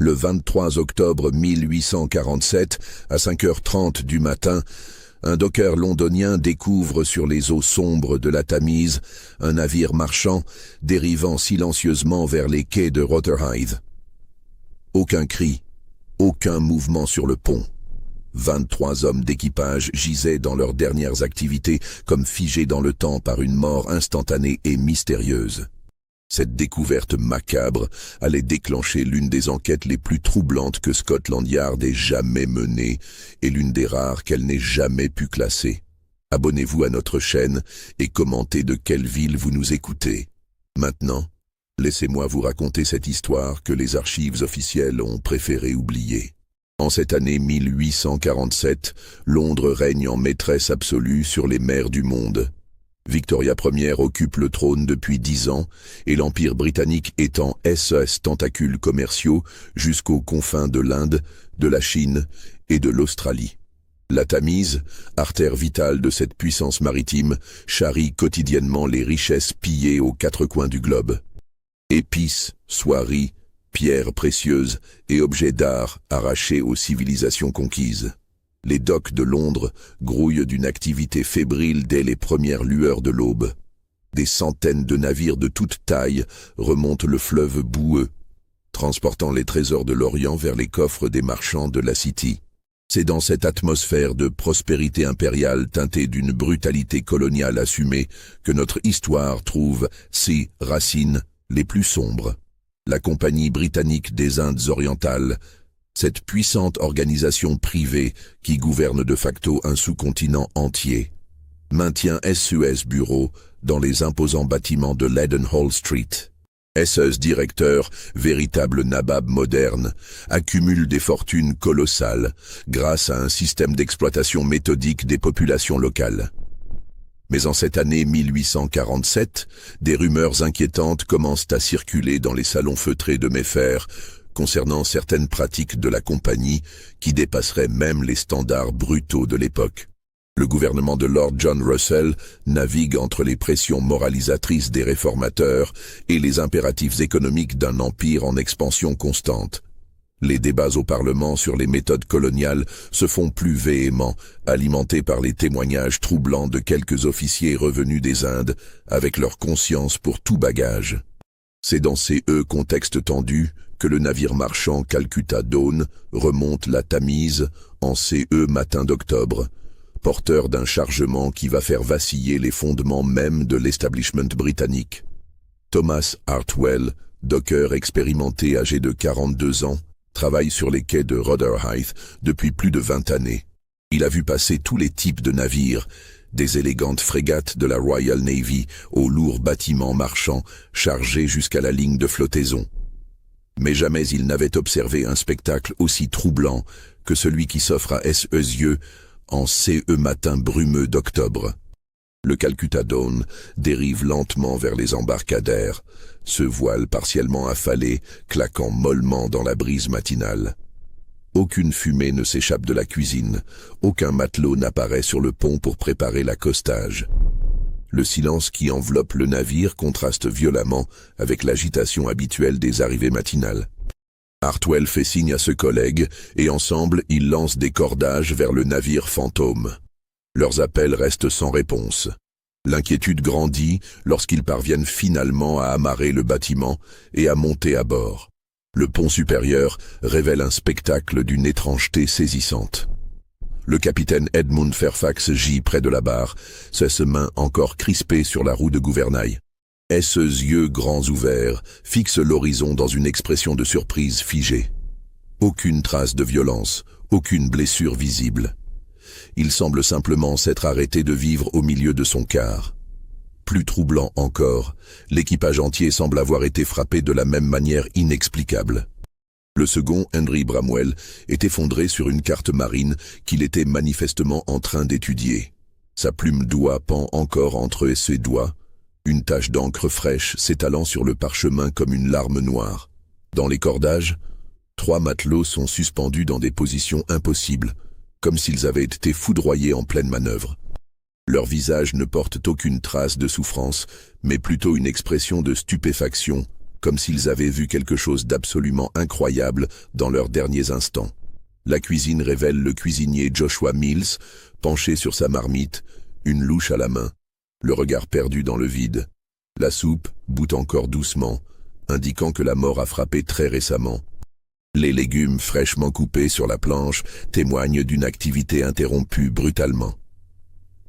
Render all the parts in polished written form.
Le 23 octobre 1847, à 5h30 du matin, un docker londonien découvre sur les eaux sombres de la Tamise un navire marchand dérivant silencieusement vers les quais de Rotherhithe. Aucun cri, aucun mouvement sur le pont. 23 hommes d'équipage gisaient dans leurs dernières activités comme figés dans le temps par une mort instantanée et mystérieuse. Cette découverte macabre allait déclencher l'une des enquêtes les plus troublantes que Scotland Yard ait jamais menées et l'une des rares qu'elle n'ait jamais pu classer. Abonnez-vous à notre chaîne et commentez de quelle ville vous nous écoutez. Maintenant, laissez-moi vous raconter cette histoire que les archives officielles ont préféré oublier. En cette année 1847, Londres règne en maîtresse absolue sur les mers du monde. Victoria Ier occupe le trône depuis 10 ans et l'Empire britannique étend ses tentacules commerciaux jusqu'aux confins de l'Inde, de la Chine et de l'Australie. La Tamise, artère vitale de cette puissance maritime, charrie quotidiennement les richesses pillées aux quatre coins du globe. Épices, soieries, pierres précieuses et objets d'art arrachés aux civilisations conquises. Les docks de Londres grouillent d'une activité fébrile dès les premières lueurs de l'aube. Des centaines de navires de toute taille remontent le fleuve boueux, transportant les trésors de l'Orient vers les coffres des marchands de la City. C'est dans cette atmosphère de prospérité impériale teintée d'une brutalité coloniale assumée que notre histoire trouve ses racines les plus sombres. La Compagnie britannique des Indes orientales, cette puissante organisation privée qui gouverne de facto un sous-continent entier, maintient SES bureau dans les imposants bâtiments de Leadenhall Street. SES directeur, véritable nabab moderne, accumule des fortunes colossales grâce à un système d'exploitation méthodique des populations locales. Mais en cette année 1847, des rumeurs inquiétantes commencent à circuler dans les salons feutrés de Mayfair concernant certaines pratiques de la compagnie qui dépasseraient même les standards brutaux de l'époque. Le gouvernement de Lord John Russell navigue entre les pressions moralisatrices des réformateurs et les impératifs économiques d'un empire en expansion constante. Les débats au Parlement sur les méthodes coloniales se font plus véhéments, alimentés par les témoignages troublants de quelques officiers revenus des Indes avec leur conscience pour tout bagage. C'est dans ces contextes tendus que le navire marchand Calcutta Dawn remonte la Tamise en matin d'octobre, porteur d'un chargement qui va faire vaciller les fondements même de l'establishment britannique. Thomas Hartwell, docker expérimenté âgé de 42 ans, travaille sur les quais de Rotherhithe depuis plus de 20 années. Il a vu passer tous les types de navires, des élégantes frégates de la Royal Navy aux lourds bâtiments marchands chargés jusqu'à la ligne de flottaison. Mais jamais il n'avait observé un spectacle aussi troublant que celui qui s'offre à ses yeux en matin brumeux d'octobre. Le Calcutta Dawn dérive lentement vers les embarcadères, ce voile partiellement affalé claquant mollement dans la brise matinale. Aucune fumée ne s'échappe de la cuisine, aucun matelot n'apparaît sur le pont pour préparer l'accostage. Le silence qui enveloppe le navire contraste violemment avec l'agitation habituelle des arrivées matinales. Hartwell fait signe à ce collègue et ensemble ils lancent des cordages vers le navire fantôme. Leurs appels restent sans réponse. L'inquiétude grandit lorsqu'ils parviennent finalement à amarrer le bâtiment et à monter à bord. Le pont supérieur révèle un spectacle d'une étrangeté saisissante. Le capitaine Edmund Fairfax gît près de la barre, ses mains encore crispées sur la roue de gouvernail. Ses yeux grands ouverts fixent l'horizon dans une expression de surprise figée. Aucune trace de violence, aucune blessure visible. Il semble simplement s'être arrêté de vivre au milieu de son quart. Plus troublant encore, l'équipage entier semble avoir été frappé de la même manière inexplicable. Le second, Henry Bramwell, est effondré sur une carte marine qu'il était manifestement en train d'étudier. Sa plume d'oie pend encore entre ses doigts, une tache d'encre fraîche s'étalant sur le parchemin comme une larme noire. Dans les cordages, 3 matelots sont suspendus dans des positions impossibles, comme s'ils avaient été foudroyés en pleine manœuvre. Leurs visages ne portent aucune trace de souffrance, mais plutôt une expression de stupéfaction, comme s'ils avaient vu quelque chose d'absolument incroyable dans leurs derniers instants. La cuisine révèle le cuisinier Joshua Mills, penché sur sa marmite, une louche à la main, le regard perdu dans le vide. La soupe bout encore doucement, indiquant que la mort a frappé très récemment. Les légumes fraîchement coupés sur la planche témoignent d'une activité interrompue brutalement.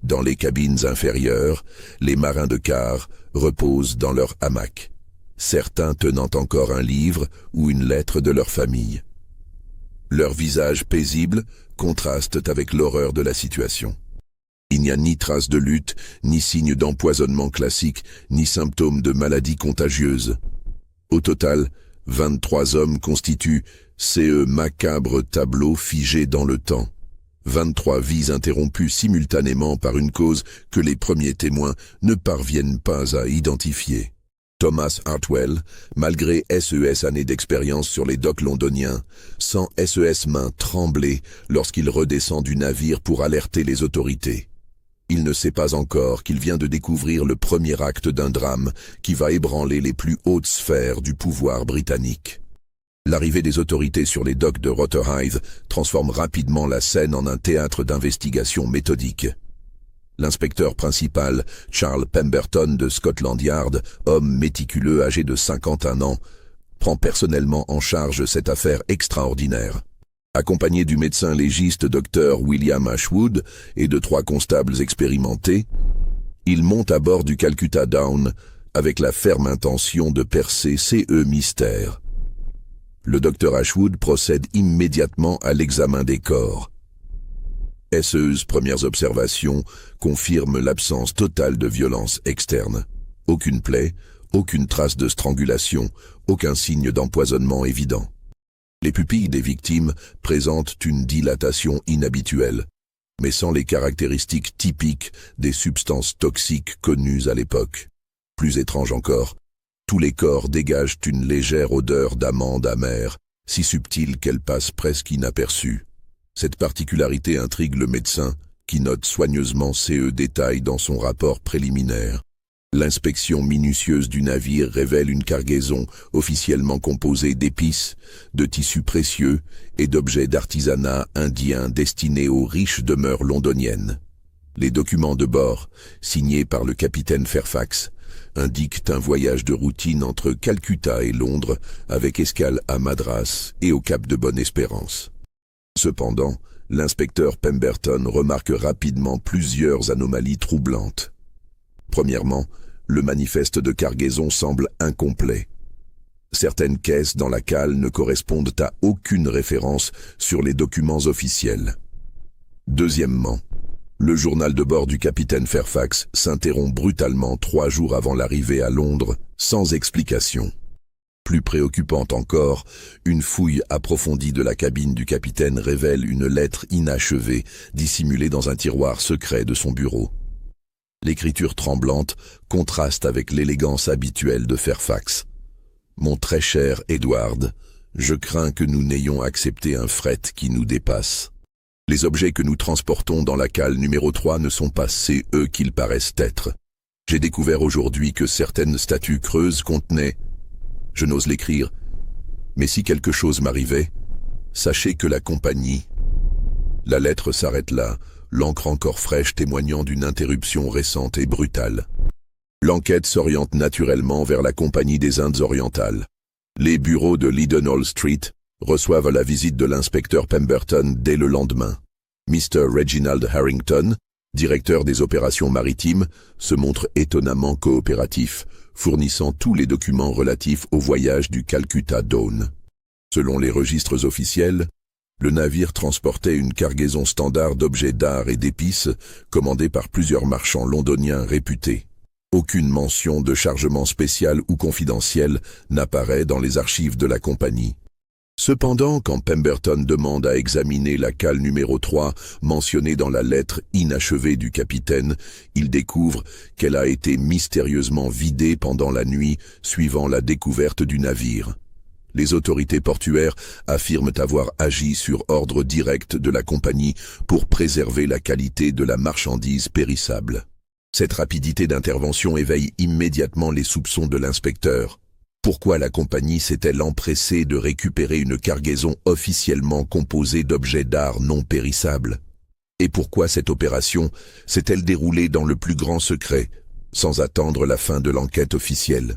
Dans les cabines inférieures, les marins de quart reposent dans leur hamac, certains tenant encore un livre ou une lettre de leur famille. Leurs visages paisibles contrastent avec l'horreur de la situation. Il n'y a ni trace de lutte, ni signe d'empoisonnement classique, ni symptômes de maladie contagieuse. Au total, 23 hommes constituent ce macabre tableau figé dans le temps. 23 vies interrompues simultanément par une cause que les premiers témoins ne parviennent pas à identifier. Thomas Hartwell, malgré SES années d'expérience sur les docks londoniens, sent SES mains trembler lorsqu'il redescend du navire pour alerter les autorités. Il ne sait pas encore qu'il vient de découvrir le premier acte d'un drame qui va ébranler les plus hautes sphères du pouvoir britannique. L'arrivée des autorités sur les docks de Rotherhithe transforme rapidement la scène en un théâtre d'investigation méthodique. L'inspecteur principal, Charles Pemberton de Scotland Yard, homme méticuleux âgé de 51 ans, prend personnellement en charge cette affaire extraordinaire. Accompagné du médecin légiste Dr William Ashwood et de 3 constables expérimentés, il monte à bord du Calcutta Dawn avec la ferme intention de percer ce mystère. Le Dr Ashwood procède immédiatement à l'examen des corps. SE's premières observations confirment l'absence totale de violence externe. Aucune plaie, aucune trace de strangulation, aucun signe d'empoisonnement évident. Les pupilles des victimes présentent une dilatation inhabituelle, mais sans les caractéristiques typiques des substances toxiques connues à l'époque. Plus étrange encore, tous les corps dégagent une légère odeur d'amande amère, si subtile qu'elle passe presque inaperçue. Cette particularité intrigue le médecin, qui note soigneusement ces détails dans son rapport préliminaire. L'inspection minutieuse du navire révèle une cargaison officiellement composée d'épices, de tissus précieux et d'objets d'artisanat indien destinés aux riches demeures londoniennes. Les documents de bord, signés par le capitaine Fairfax, indiquent un voyage de routine entre Calcutta et Londres, avec escale à Madras et au Cap de Bonne-Espérance. Cependant, l'inspecteur Pemberton remarque rapidement plusieurs anomalies troublantes. Premièrement, le manifeste de cargaison semble incomplet. Certaines caisses dans la cale ne correspondent à aucune référence sur les documents officiels. Deuxièmement, le journal de bord du capitaine Fairfax s'interrompt brutalement 3 jours avant l'arrivée à Londres, sans explication. Plus préoccupante encore, une fouille approfondie de la cabine du capitaine révèle une lettre inachevée dissimulée dans un tiroir secret de son bureau. L'écriture tremblante contraste avec l'élégance habituelle de Fairfax. « Mon très cher Edward, je crains que nous n'ayons accepté un fret qui nous dépasse. Les objets que nous transportons dans la cale numéro 3 ne sont pas eux qu'ils paraissent être. J'ai découvert aujourd'hui que certaines statues creuses contenaient... Je n'ose l'écrire, mais si quelque chose m'arrivait, sachez que la compagnie... » La lettre s'arrête là, l'encre encore fraîche témoignant d'une interruption récente et brutale. L'enquête s'oriente naturellement vers la Compagnie des Indes orientales. Les bureaux de Leadenhall Street reçoivent la visite de l'inspecteur Pemberton dès le lendemain. Mr. Reginald Harrington, directeur des opérations maritimes, se montre étonnamment coopératif, fournissant tous les documents relatifs au voyage du Calcutta Dawn. Selon les registres officiels, le navire transportait une cargaison standard d'objets d'art et d'épices commandés par plusieurs marchands londoniens réputés. Aucune mention de chargement spécial ou confidentiel n'apparaît dans les archives de la compagnie. Cependant, quand Pemberton demande à examiner la cale numéro 3 mentionnée dans la lettre inachevée du capitaine, il découvre qu'elle a été mystérieusement vidée pendant la nuit suivant la découverte du navire. Les autorités portuaires affirment avoir agi sur ordre direct de la compagnie pour préserver la qualité de la marchandise périssable. Cette rapidité d'intervention éveille immédiatement les soupçons de l'inspecteur. Pourquoi la compagnie s'est-elle empressée de récupérer une cargaison officiellement composée d'objets d'art non périssables? Et pourquoi cette opération s'est-elle déroulée dans le plus grand secret, sans attendre la fin de l'enquête officielle?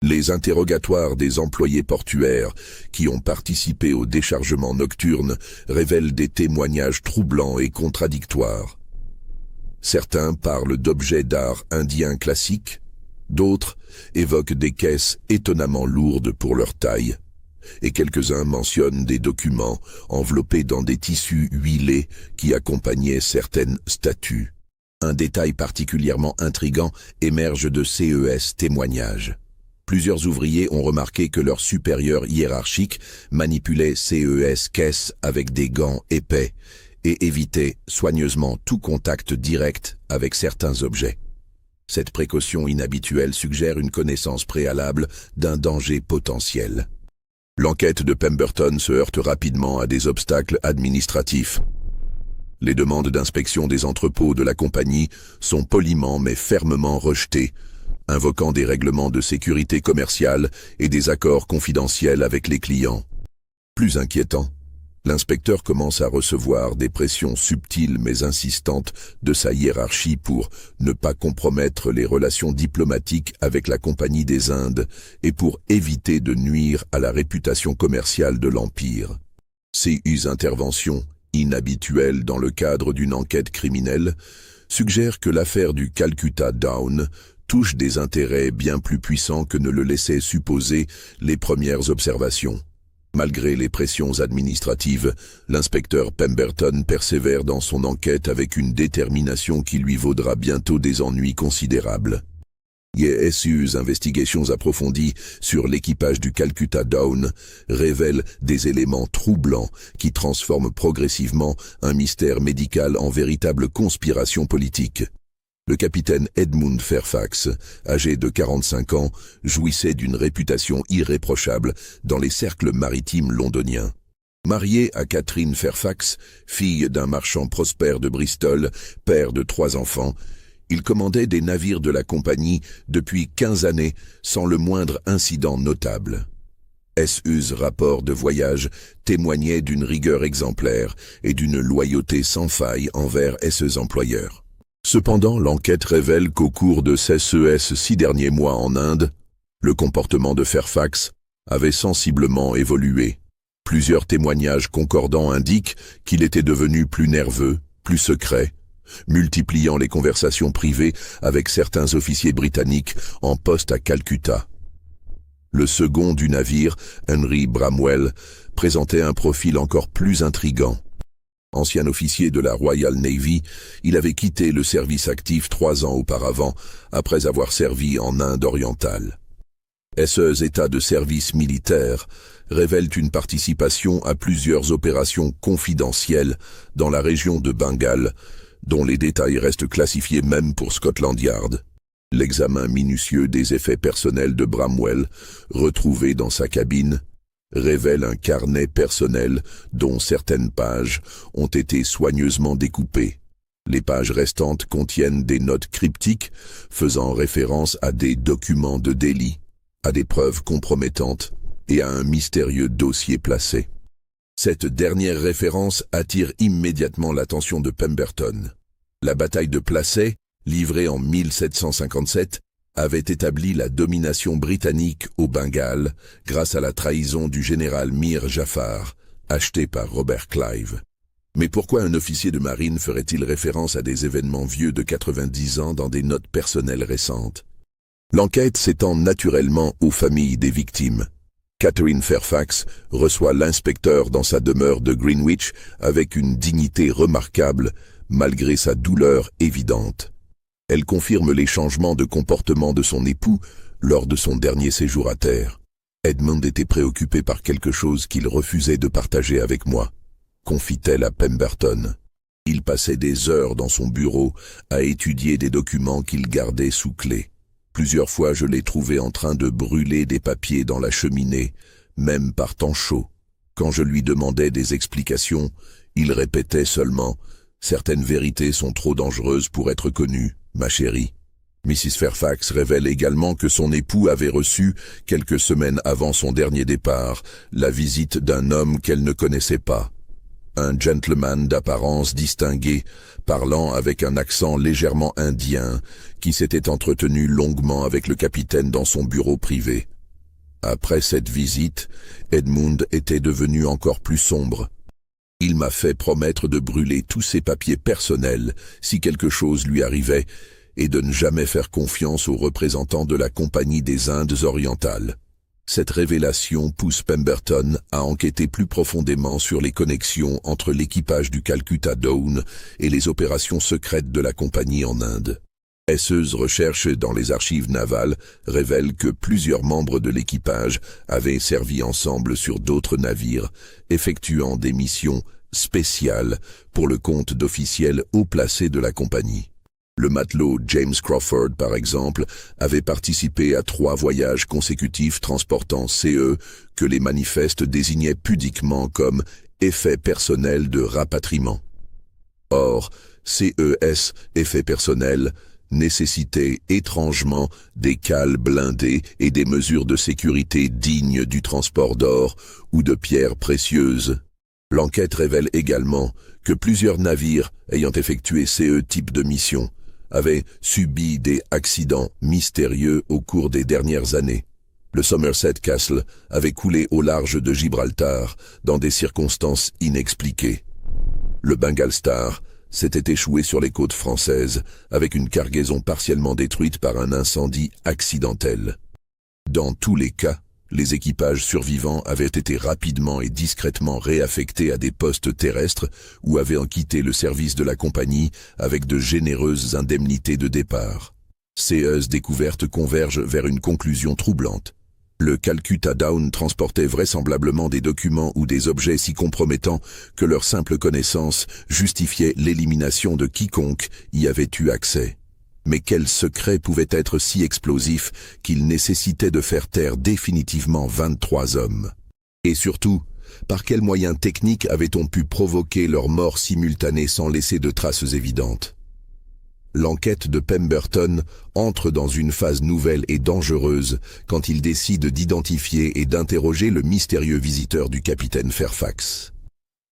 Les interrogatoires des employés portuaires qui ont participé au déchargement nocturne révèlent des témoignages troublants et contradictoires. Certains parlent d'objets d'art indiens classiques, d'autres évoquent des caisses étonnamment lourdes pour leur taille, et quelques-uns mentionnent des documents enveloppés dans des tissus huilés qui accompagnaient certaines statues. Un détail particulièrement intrigant émerge de ces témoignages. Plusieurs ouvriers ont remarqué que leur supérieur hiérarchique manipulait ces caisses avec des gants épais et évitait soigneusement tout contact direct avec certains objets. Cette précaution inhabituelle suggère une connaissance préalable d'un danger potentiel. L'enquête de Pemberton se heurte rapidement à des obstacles administratifs. Les demandes d'inspection des entrepôts de la compagnie sont poliment mais fermement rejetées, invoquant des règlements de sécurité commerciale et des accords confidentiels avec les clients. Plus inquiétant, l'inspecteur commence à recevoir des pressions subtiles mais insistantes de sa hiérarchie pour ne pas compromettre les relations diplomatiques avec la Compagnie des Indes et pour éviter de nuire à la réputation commerciale de l'Empire. Ces interventions, inhabituelles dans le cadre d'une enquête criminelle, suggèrent que l'affaire du Calcutta Down touche des intérêts bien plus puissants que ne le laissaient supposer les premières observations. Malgré les pressions administratives, l'inspecteur Pemberton persévère dans son enquête avec une détermination qui lui vaudra bientôt des ennuis considérables. Les investigations approfondies sur l'équipage du Calcutta Down révèlent des éléments troublants qui transforment progressivement un mystère médical en véritable conspiration politique. Le capitaine Edmund Fairfax, âgé de 45 ans, jouissait d'une réputation irréprochable dans les cercles maritimes londoniens. Marié à Catherine Fairfax, fille d'un marchand prospère de Bristol, père de 3 enfants, il commandait des navires de la compagnie depuis 15 années sans le moindre incident notable. Ses rapports de voyage témoignaient d'une rigueur exemplaire et d'une loyauté sans faille envers ses employeurs. Cependant, l'enquête révèle qu'au cours de ces 6 derniers mois en Inde, le comportement de Fairfax avait sensiblement évolué. Plusieurs témoignages concordants indiquent qu'il était devenu plus nerveux, plus secret, multipliant les conversations privées avec certains officiers britanniques en poste à Calcutta. Le second du navire, Henry Bramwell, présentait un profil encore plus intrigant. Ancien officier de la Royal Navy, il avait quitté le service actif 3 ans auparavant, après avoir servi en Inde orientale. Ses états de service militaire révèlent une participation à plusieurs opérations confidentielles dans la région de Bengale, dont les détails restent classifiés même pour Scotland Yard. L'examen minutieux des effets personnels de Bramwell, retrouvé dans sa cabine, révèle un carnet personnel dont certaines pages ont été soigneusement découpées. Les pages restantes contiennent des notes cryptiques faisant référence à des documents de délit, à des preuves compromettantes et à un mystérieux dossier placé. Cette dernière référence attire immédiatement l'attention de Pemberton. La bataille de Plassey, livrée en 1757, avait établi la domination britannique au Bengale grâce à la trahison du général Mir Jafar, acheté par Robert Clive. Mais pourquoi un officier de marine ferait-il référence à des événements vieux de 90 ans dans des notes personnelles récentes? L'enquête s'étend naturellement aux familles des victimes. Catherine Fairfax reçoit l'inspecteur dans sa demeure de Greenwich avec une dignité remarquable, malgré sa douleur évidente. Elle confirme les changements de comportement de son époux lors de son dernier séjour à terre. Edmund était préoccupé par quelque chose qu'il refusait de partager avec moi, confie-t-elle à Pemberton. Il passait des heures dans son bureau à étudier des documents qu'il gardait sous clé. Plusieurs fois je l'ai trouvé en train de brûler des papiers dans la cheminée, même par temps chaud. Quand je lui demandais des explications, il répétait seulement « Certaines vérités sont trop dangereuses pour être connues, ma chérie. Mrs. Fairfax révèle également que son époux avait reçu, quelques semaines avant son dernier départ, la visite d'un homme qu'elle ne connaissait pas. Un gentleman d'apparence distinguée, parlant avec un accent légèrement indien, qui s'était entretenu longuement avec le capitaine dans son bureau privé. Après cette visite, Edmund était devenu encore plus sombre. Il m'a fait promettre de brûler tous ses papiers personnels si quelque chose lui arrivait et de ne jamais faire confiance aux représentants de la Compagnie des Indes orientales. Cette révélation pousse Pemberton à enquêter plus profondément sur les connexions entre l'équipage du Calcutta Dawn et les opérations secrètes de la Compagnie en Inde. Seuses recherches dans les archives navales révèlent que plusieurs membres de l'équipage avaient servi ensemble sur d'autres navires, effectuant des missions spéciales pour le compte d'officiels haut placés de la compagnie. Le matelot James Crawford, par exemple, avait participé à 3 voyages consécutifs transportant CE que les manifestes désignaient pudiquement comme effet personnel de rapatriement. Or, CES, effet personnel, nécessitait étrangement des cales blindées et des mesures de sécurité dignes du transport d'or ou de pierres précieuses. L'enquête révèle également que plusieurs navires ayant effectué ce type de mission avaient subi des accidents mystérieux au cours des dernières années. Le Somerset Castle avait coulé au large de Gibraltar dans des circonstances inexpliquées. Le Bengal Star s'était échoué sur les côtes françaises avec une cargaison partiellement détruite par un incendie accidentel. Dans tous les cas, les équipages survivants avaient été rapidement et discrètement réaffectés à des postes terrestres ou avaient quitté le service de la compagnie avec de généreuses indemnités de départ. Ces découvertes convergent vers une conclusion troublante. Le Calcutta Dawn transportait vraisemblablement des documents ou des objets si compromettants que leur simple connaissance justifiait l'élimination de quiconque y avait eu accès. Mais quel secret pouvait être si explosif qu'il nécessitait de faire taire définitivement 23 hommes? Et surtout, par quels moyens techniques avait-on pu provoquer leur mort simultanée sans laisser de traces évidentes? L'enquête de Pemberton entre dans une phase nouvelle et dangereuse quand il décide d'identifier et d'interroger le mystérieux visiteur du capitaine Fairfax.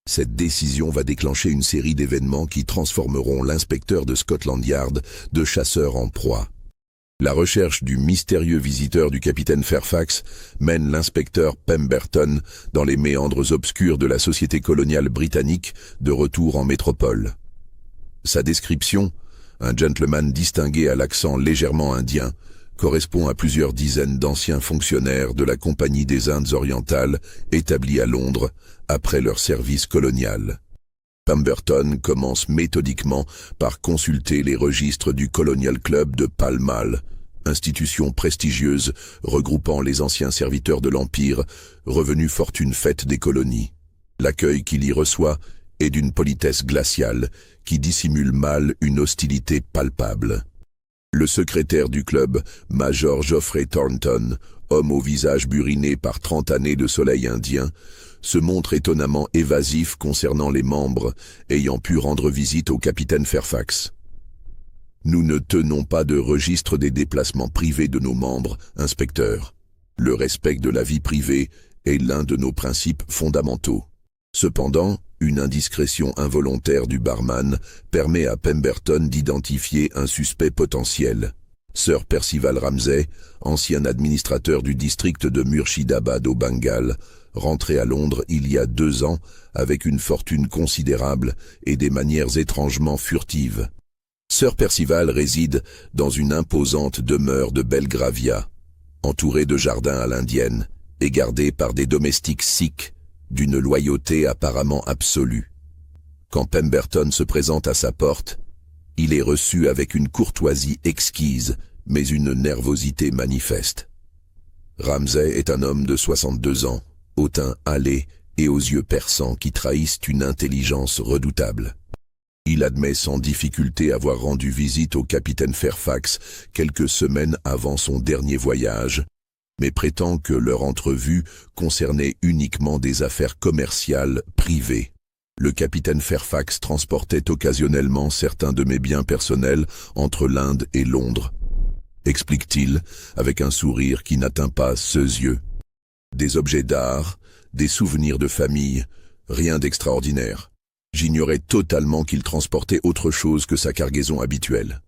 Cette décision va déclencher une série d'événements qui transformeront l'inspecteur de Scotland Yard de chasseur en proie. La recherche du mystérieux visiteur du capitaine Fairfax mène l'inspecteur Pemberton dans les méandres obscurs de la société coloniale britannique de retour en métropole. Sa description, un gentleman distingué à l'accent légèrement indien, correspond à plusieurs dizaines d'anciens fonctionnaires de la Compagnie des Indes orientales établis à Londres après leur service colonial. Pemberton commence méthodiquement par consulter les registres du Colonial Club de Pall Mall, institution prestigieuse regroupant les anciens serviteurs de l'Empire, revenus fortune faite des colonies. L'accueil qu'il y reçoit est d'une politesse glaciale qui dissimule mal une hostilité palpable. Le secrétaire du club, Major Geoffrey Thornton, homme au visage buriné par 30 années de soleil indien, se montre étonnamment évasif concernant les membres ayant pu rendre visite au capitaine Fairfax. « Nous ne tenons pas de registre des déplacements privés de nos membres, inspecteur. Le respect de la vie privée est l'un de nos principes fondamentaux. Cependant, une indiscrétion involontaire du barman permet à Pemberton d'identifier un suspect potentiel. Sir Percival Ramsay, ancien administrateur du district de Murshidabad au Bengale, rentré à Londres il y a 2 ans avec une fortune considérable et des manières étrangement furtives. Sir Percival réside dans une imposante demeure de Belgravia, entourée de jardins à l'indienne et gardée par des domestiques sikhs, d'une loyauté apparemment absolue. Quand Pemberton se présente à sa porte, il est reçu avec une courtoisie exquise, mais une nervosité manifeste. Ramsay est un homme de 62 ans, au teint hâlé et aux yeux perçants qui trahissent une intelligence redoutable. Il admet sans difficulté avoir rendu visite au capitaine Fairfax quelques semaines avant son dernier voyage, mais prétend que leur entrevue concernait uniquement des affaires commerciales privées. Le capitaine Fairfax transportait occasionnellement certains de mes biens personnels entre l'Inde et Londres. explique-t-il, avec un sourire qui n'atteint pas ses yeux. Des objets d'art, des souvenirs de famille, rien d'extraordinaire. J'ignorais totalement qu'il transportait autre chose que sa cargaison habituelle.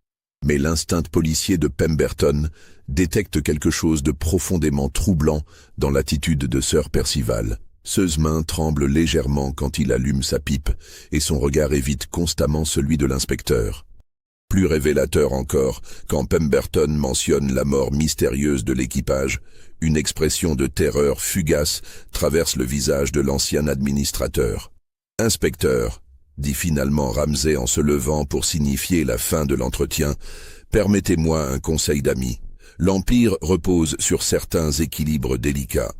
Mais l'instinct policier de Pemberton détecte quelque chose de profondément troublant dans l'attitude de Sir Percival. Ses mains tremblent légèrement quand il allume sa pipe, et son regard évite constamment celui de l'inspecteur. Plus révélateur encore, quand Pemberton mentionne la mort mystérieuse de l'équipage, une expression de terreur fugace traverse le visage de l'ancien administrateur. « Inspecteur », dit finalement Ramsay en se levant pour signifier la fin de l'entretien, « permettez-moi un conseil d'ami. L'Empire repose sur certains équilibres délicats.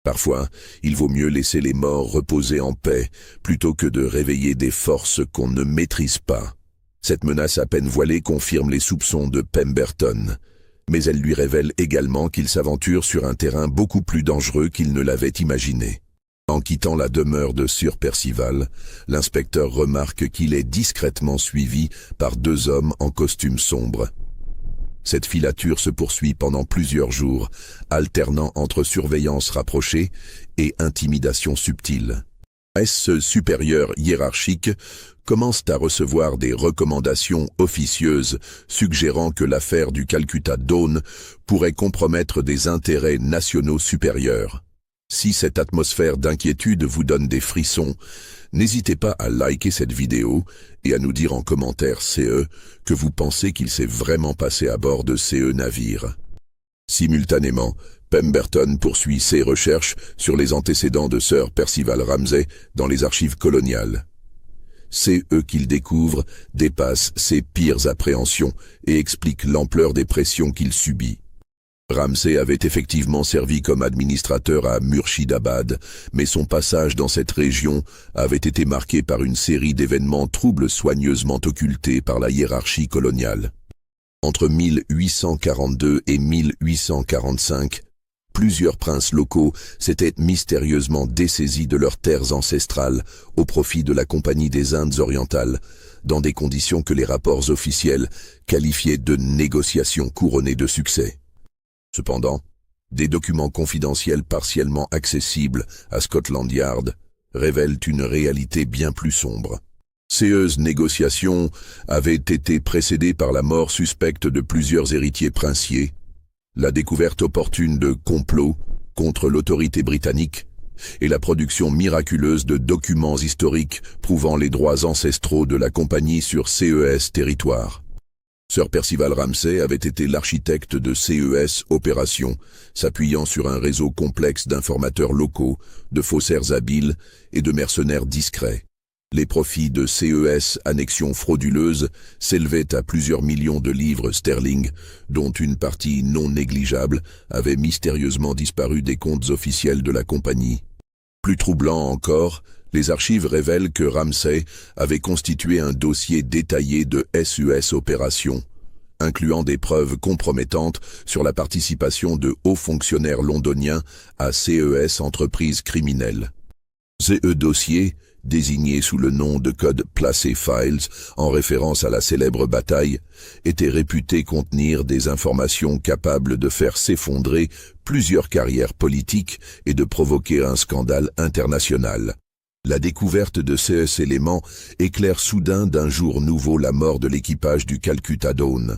Parfois, il vaut mieux laisser les morts reposer en paix plutôt que de réveiller des forces qu'on ne maîtrise pas. » Cette menace à peine voilée confirme les soupçons de Pemberton, mais elle lui révèle également qu'il s'aventure sur un terrain beaucoup plus dangereux qu'il ne l'avait imaginé. En quittant la demeure de Sir Percival, l'inspecteur remarque qu'il est discrètement suivi par 2 hommes en costume sombre. Cette filature se poursuit pendant plusieurs jours, alternant entre surveillance rapprochée et intimidation subtile. Ce supérieur hiérarchique commence à recevoir des recommandations officieuses suggérant que l'affaire du Calcutta Dawn pourrait compromettre des intérêts nationaux supérieurs. Si cette atmosphère d'inquiétude vous donne des frissons, n'hésitez pas à liker cette vidéo et à nous dire en commentaire CE que vous pensez qu'il s'est vraiment passé à bord de CE navire. Simultanément, Pemberton poursuit ses recherches sur les antécédents de Sir Percival Ramsay dans les archives coloniales. CE qu'il découvre dépasse ses pires appréhensions et explique l'ampleur des pressions qu'il subit. Ramsay avait effectivement servi comme administrateur à Murshidabad, mais son passage dans cette région avait été marqué par une série d'événements troubles soigneusement occultés par la hiérarchie coloniale. Entre 1842 et 1845, plusieurs princes locaux s'étaient mystérieusement dessaisis de leurs terres ancestrales au profit de la Compagnie des Indes orientales, dans des conditions que les rapports officiels qualifiaient de négociations couronnées de succès. Cependant, des documents confidentiels partiellement accessibles à Scotland Yard révèlent une réalité bien plus sombre. Ces négociations avaient été précédées par la mort suspecte de plusieurs héritiers princiers, la découverte opportune de complots contre l'autorité britannique et la production miraculeuse de documents historiques prouvant les droits ancestraux de la compagnie sur CES territoire. Sir Percival Ramsay avait été l'architecte de CES Opérations, s'appuyant sur un réseau complexe d'informateurs locaux, de faussaires habiles et de mercenaires discrets. Les profits de CES Annexions frauduleuses s'élevaient à plusieurs millions de livres sterling, dont une partie non négligeable avait mystérieusement disparu des comptes officiels de la compagnie. Plus troublant encore, les archives révèlent que Ramsay avait constitué un dossier détaillé de SUS Opérations, incluant des preuves compromettantes sur la participation de hauts fonctionnaires londoniens à CES Entreprises criminelles. Ce dossier, désigné sous le nom de code Placé Files en référence à la célèbre bataille, était réputé contenir des informations capables de faire s'effondrer plusieurs carrières politiques et de provoquer un scandale international. La découverte de ces éléments éclaire soudain d'un jour nouveau la mort de l'équipage du Calcutta Dawn.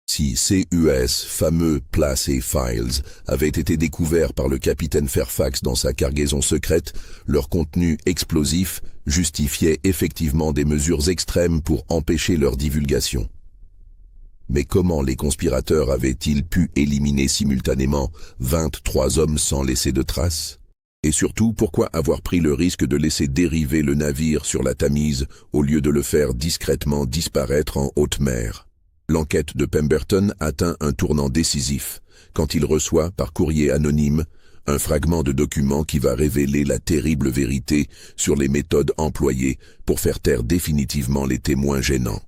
Si CUS, fameux Placé Files, avaient été découverts par le capitaine Fairfax dans sa cargaison secrète, leur contenu explosif justifiait effectivement des mesures extrêmes pour empêcher leur divulgation. Mais comment les conspirateurs avaient-ils pu éliminer simultanément 23 hommes sans laisser de traces ? Et surtout, pourquoi avoir pris le risque de laisser dériver le navire sur la Tamise au lieu de le faire discrètement disparaître en haute mer ? L'enquête de Pemberton atteint un tournant décisif quand il reçoit, par courrier anonyme, un fragment de document qui va révéler la terrible vérité sur les méthodes employées pour faire taire définitivement les témoins gênants.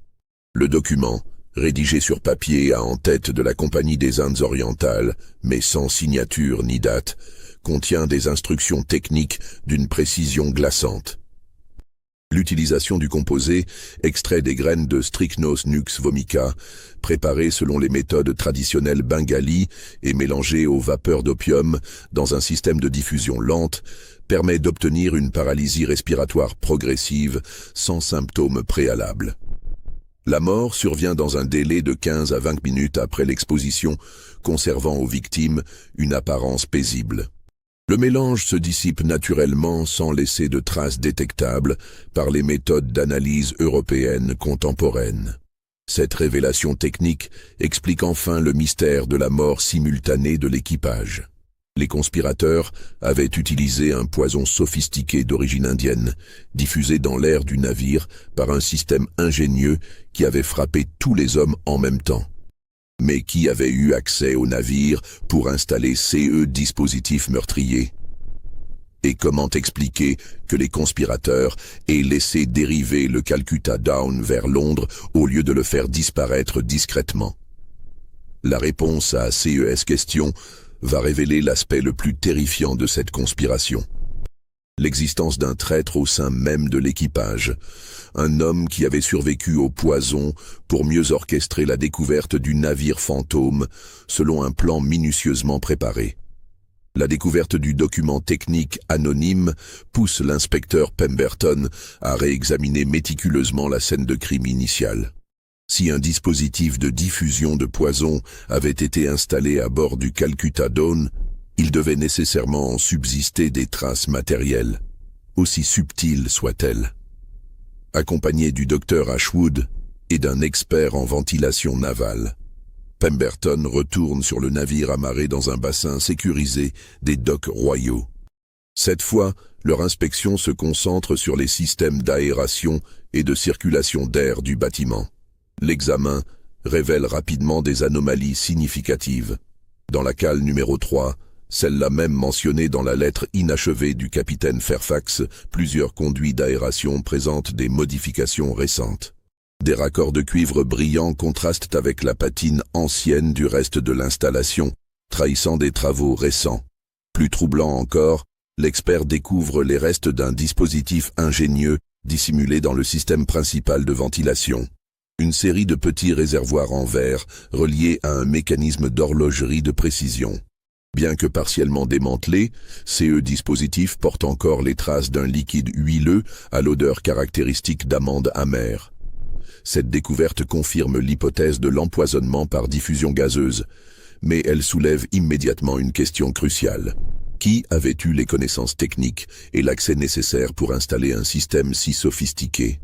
Le document, rédigé sur papier à en tête de la Compagnie des Indes orientales, mais sans signature ni date, contient des instructions techniques d'une précision glaçante. L'utilisation du composé, extrait des graines de Strychnos nux vomica, préparé selon les méthodes traditionnelles bengali et mélangé aux vapeurs d'opium dans un système de diffusion lente, permet d'obtenir une paralysie respiratoire progressive sans symptômes préalables. La mort survient dans un délai de 15 à 20 minutes après l'exposition, conservant aux victimes une apparence paisible. Le mélange se dissipe naturellement sans laisser de traces détectables par les méthodes d'analyse européennes contemporaines. Cette révélation technique explique enfin le mystère de la mort simultanée de l'équipage. Les conspirateurs avaient utilisé un poison sophistiqué d'origine indienne, diffusé dans l'air du navire par un système ingénieux qui avait frappé tous les hommes en même temps. Mais qui avait eu accès au navire pour installer ces dispositifs meurtriers? Et comment expliquer que les conspirateurs aient laissé dériver le Calcutta Dawn vers Londres au lieu de le faire disparaître discrètement? La réponse à ces questions va révéler l'aspect le plus terrifiant de cette conspiration. L'existence d'un traître au sein même de l'équipage, un homme qui avait survécu au poison pour mieux orchestrer la découverte du navire fantôme selon un plan minutieusement préparé. La découverte du document technique anonyme pousse l'inspecteur Pemberton à réexaminer méticuleusement la scène de crime initiale. Si un dispositif de diffusion de poison avait été installé à bord du Calcutta Dawn, il devait nécessairement en subsister des traces matérielles, aussi subtiles soient-elles. Accompagné du docteur Ashwood et d'un expert en ventilation navale, Pemberton retourne sur le navire amarré dans un bassin sécurisé des docks royaux. Cette fois, leur inspection se concentre sur les systèmes d'aération et de circulation d'air du bâtiment. L'examen révèle rapidement des anomalies significatives. Dans la cale numéro 3, celle-là même mentionnée dans la lettre inachevée du capitaine Fairfax, plusieurs conduits d'aération présentent des modifications récentes. Des raccords de cuivre brillants contrastent avec la patine ancienne du reste de l'installation, trahissant des travaux récents. Plus troublant encore, l'expert découvre les restes d'un dispositif ingénieux dissimulé dans le système principal de ventilation. Une série de petits réservoirs en verre reliés à un mécanisme d'horlogerie de précision. Bien que partiellement démantelés, ces dispositifs portent encore les traces d'un liquide huileux à l'odeur caractéristique d'amande amère. Cette découverte confirme l'hypothèse de l'empoisonnement par diffusion gazeuse, mais elle soulève immédiatement une question cruciale. Qui avait eu les connaissances techniques et l'accès nécessaire pour installer un système si sophistiqué?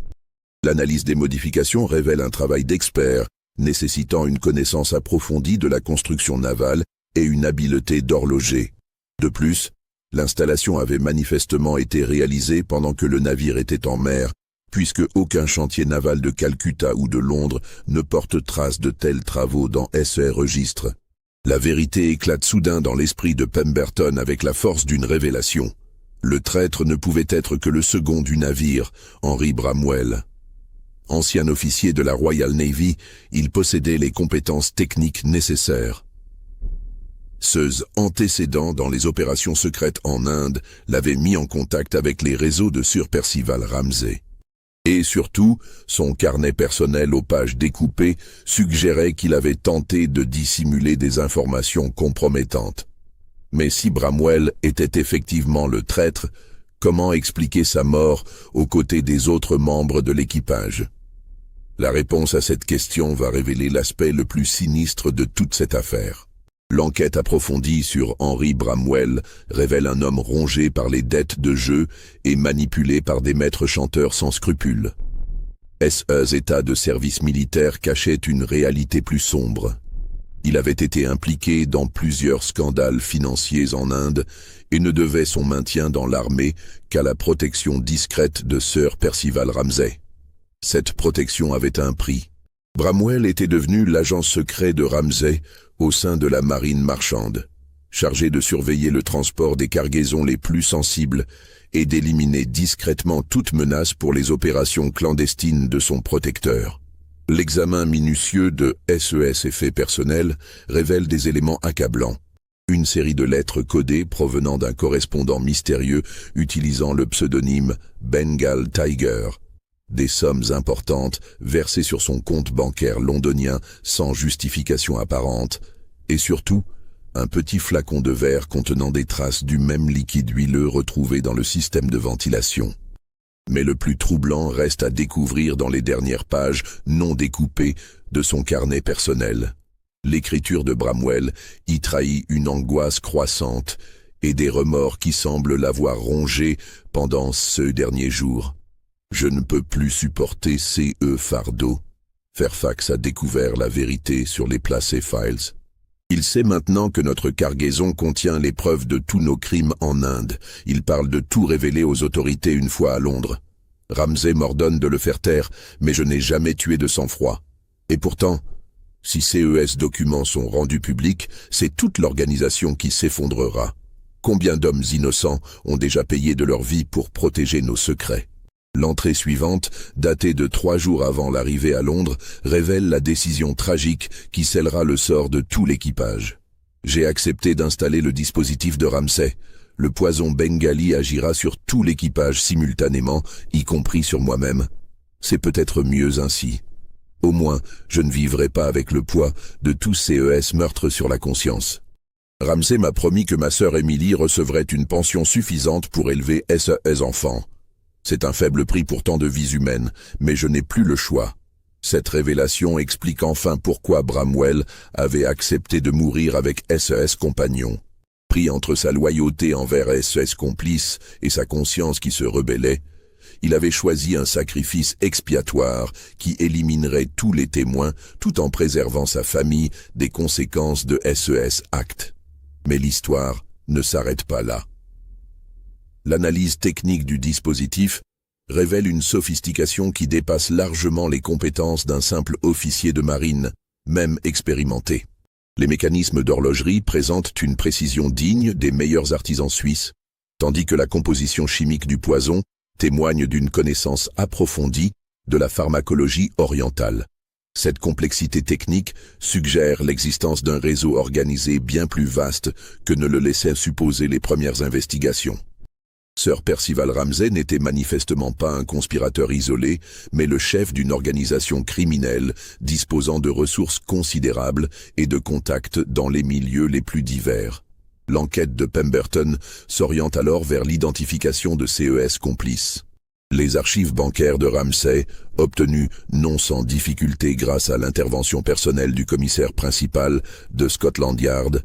L'analyse des modifications révèle un travail d'expert, nécessitant une connaissance approfondie de la construction navale et une habileté d'horloger. De plus, l'installation avait manifestement été réalisée pendant que le navire était en mer, puisque aucun chantier naval de Calcutta ou de Londres ne porte trace de tels travaux dans ce registre. La vérité éclate soudain dans l'esprit de Pemberton avec la force d'une révélation. Le traître ne pouvait être que le second du navire, Henry Bramwell. Ancien officier de la Royal Navy, il possédait les compétences techniques nécessaires. Ses antécédents dans les opérations secrètes en Inde l'avaient mis en contact avec les réseaux de Sir Percival Ramsay. Et surtout, son carnet personnel aux pages découpées suggérait qu'il avait tenté de dissimuler des informations compromettantes. Mais si Bramwell était effectivement le traître, comment expliquer sa mort aux côtés des autres membres de l'équipage? La réponse à cette question va révéler l'aspect le plus sinistre de toute cette affaire. L'enquête approfondie sur Henry Bramwell révèle un homme rongé par les dettes de jeu et manipulé par des maîtres chanteurs sans scrupules. Ses états de service militaire cachaient une réalité plus sombre. Il avait été impliqué dans plusieurs scandales financiers en Inde et ne devait son maintien dans l'armée qu'à la protection discrète de Sir Percival Ramsay. Cette protection avait un prix. Bramwell était devenu l'agent secret de Ramsay au sein de la marine marchande, chargé de surveiller le transport des cargaisons les plus sensibles et d'éliminer discrètement toute menace pour les opérations clandestines de son protecteur. L'examen minutieux de ses faits personnels révèle des éléments accablants. Une série de lettres codées provenant d'un correspondant mystérieux utilisant le pseudonyme Bengal Tiger. Des sommes importantes versées sur son compte bancaire londonien sans justification apparente. Et surtout, un petit flacon de verre contenant des traces du même liquide huileux retrouvé dans le système de ventilation. Mais le plus troublant reste à découvrir dans les dernières pages non découpées de son carnet personnel. L'écriture de Bramwell y trahit une angoisse croissante et des remords qui semblent l'avoir rongé pendant ce dernier jour. Je ne peux plus supporter ces fardeaux. Fairfax a découvert la vérité sur les Placé Files. Il sait maintenant que notre cargaison contient les preuves de tous nos crimes en Inde. Il parle de tout révéler aux autorités une fois à Londres. Ramsay m'ordonne de le faire taire, mais je n'ai jamais tué de sang-froid. Et pourtant, si ces documents sont rendus publics, c'est toute l'organisation qui s'effondrera. Combien d'hommes innocents ont déjà payé de leur vie pour protéger nos secrets? L'entrée suivante, datée de 3 jours avant l'arrivée à Londres, révèle la décision tragique qui scellera le sort de tout l'équipage. J'ai accepté d'installer le dispositif de Ramsay. Le poison bengali agira sur tout l'équipage simultanément, y compris sur moi-même. C'est peut-être mieux ainsi. Au moins, je ne vivrai pas avec le poids de tous ces meurtres sur la conscience. Ramsay m'a promis que ma sœur Emily recevrait une pension suffisante pour élever ses enfants. C'est un faible prix pour tant de vies humaines, mais je n'ai plus le choix. Cette révélation explique enfin pourquoi Bramwell avait accepté de mourir avec ses compagnons. Pris entre sa loyauté envers ses complices et sa conscience qui se rebellait, il avait choisi un sacrifice expiatoire qui éliminerait tous les témoins tout en préservant sa famille des conséquences de ses actes. Mais l'histoire ne s'arrête pas là. L'analyse technique du dispositif révèle une sophistication qui dépasse largement les compétences d'un simple officier de marine, même expérimenté. Les mécanismes d'horlogerie présentent une précision digne des meilleurs artisans suisses, tandis que la composition chimique du poison témoigne d'une connaissance approfondie de la pharmacologie orientale. Cette complexité technique suggère l'existence d'un réseau organisé bien plus vaste que ne le laissaient supposer les premières investigations. Sir Percival Ramsay n'était manifestement pas un conspirateur isolé, mais le chef d'une organisation criminelle disposant de ressources considérables et de contacts dans les milieux les plus divers. L'enquête de Pemberton s'oriente alors vers l'identification de ces complices. Les archives bancaires de Ramsay, obtenues non sans difficulté grâce à l'intervention personnelle du commissaire principal de Scotland Yard,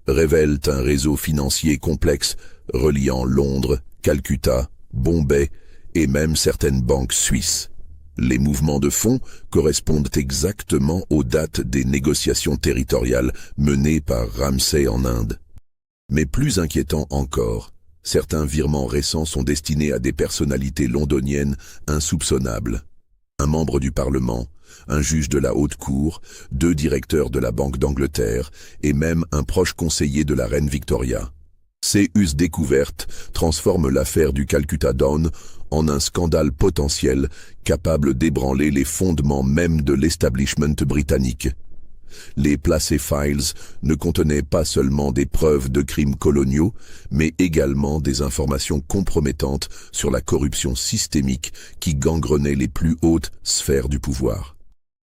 révèlent un réseau financier complexe reliant Londres, Calcutta, Bombay et même certaines banques suisses. Les mouvements de fonds correspondent exactement aux dates des négociations territoriales menées par Ramsay en Inde. Mais plus inquiétant encore, certains virements récents sont destinés à des personnalités londoniennes insoupçonnables. Un membre du Parlement, un juge de la Haute Cour, 2 directeurs de la Banque d'Angleterre et même un proche conseiller de la reine Victoria. Ces découvertes transforment l'affaire du Calcutta Dawn en un scandale potentiel capable d'ébranler les fondements même de l'establishment britannique. Les Placé Files ne contenaient pas seulement des preuves de crimes coloniaux, mais également des informations compromettantes sur la corruption systémique qui gangrenait les plus hautes sphères du pouvoir.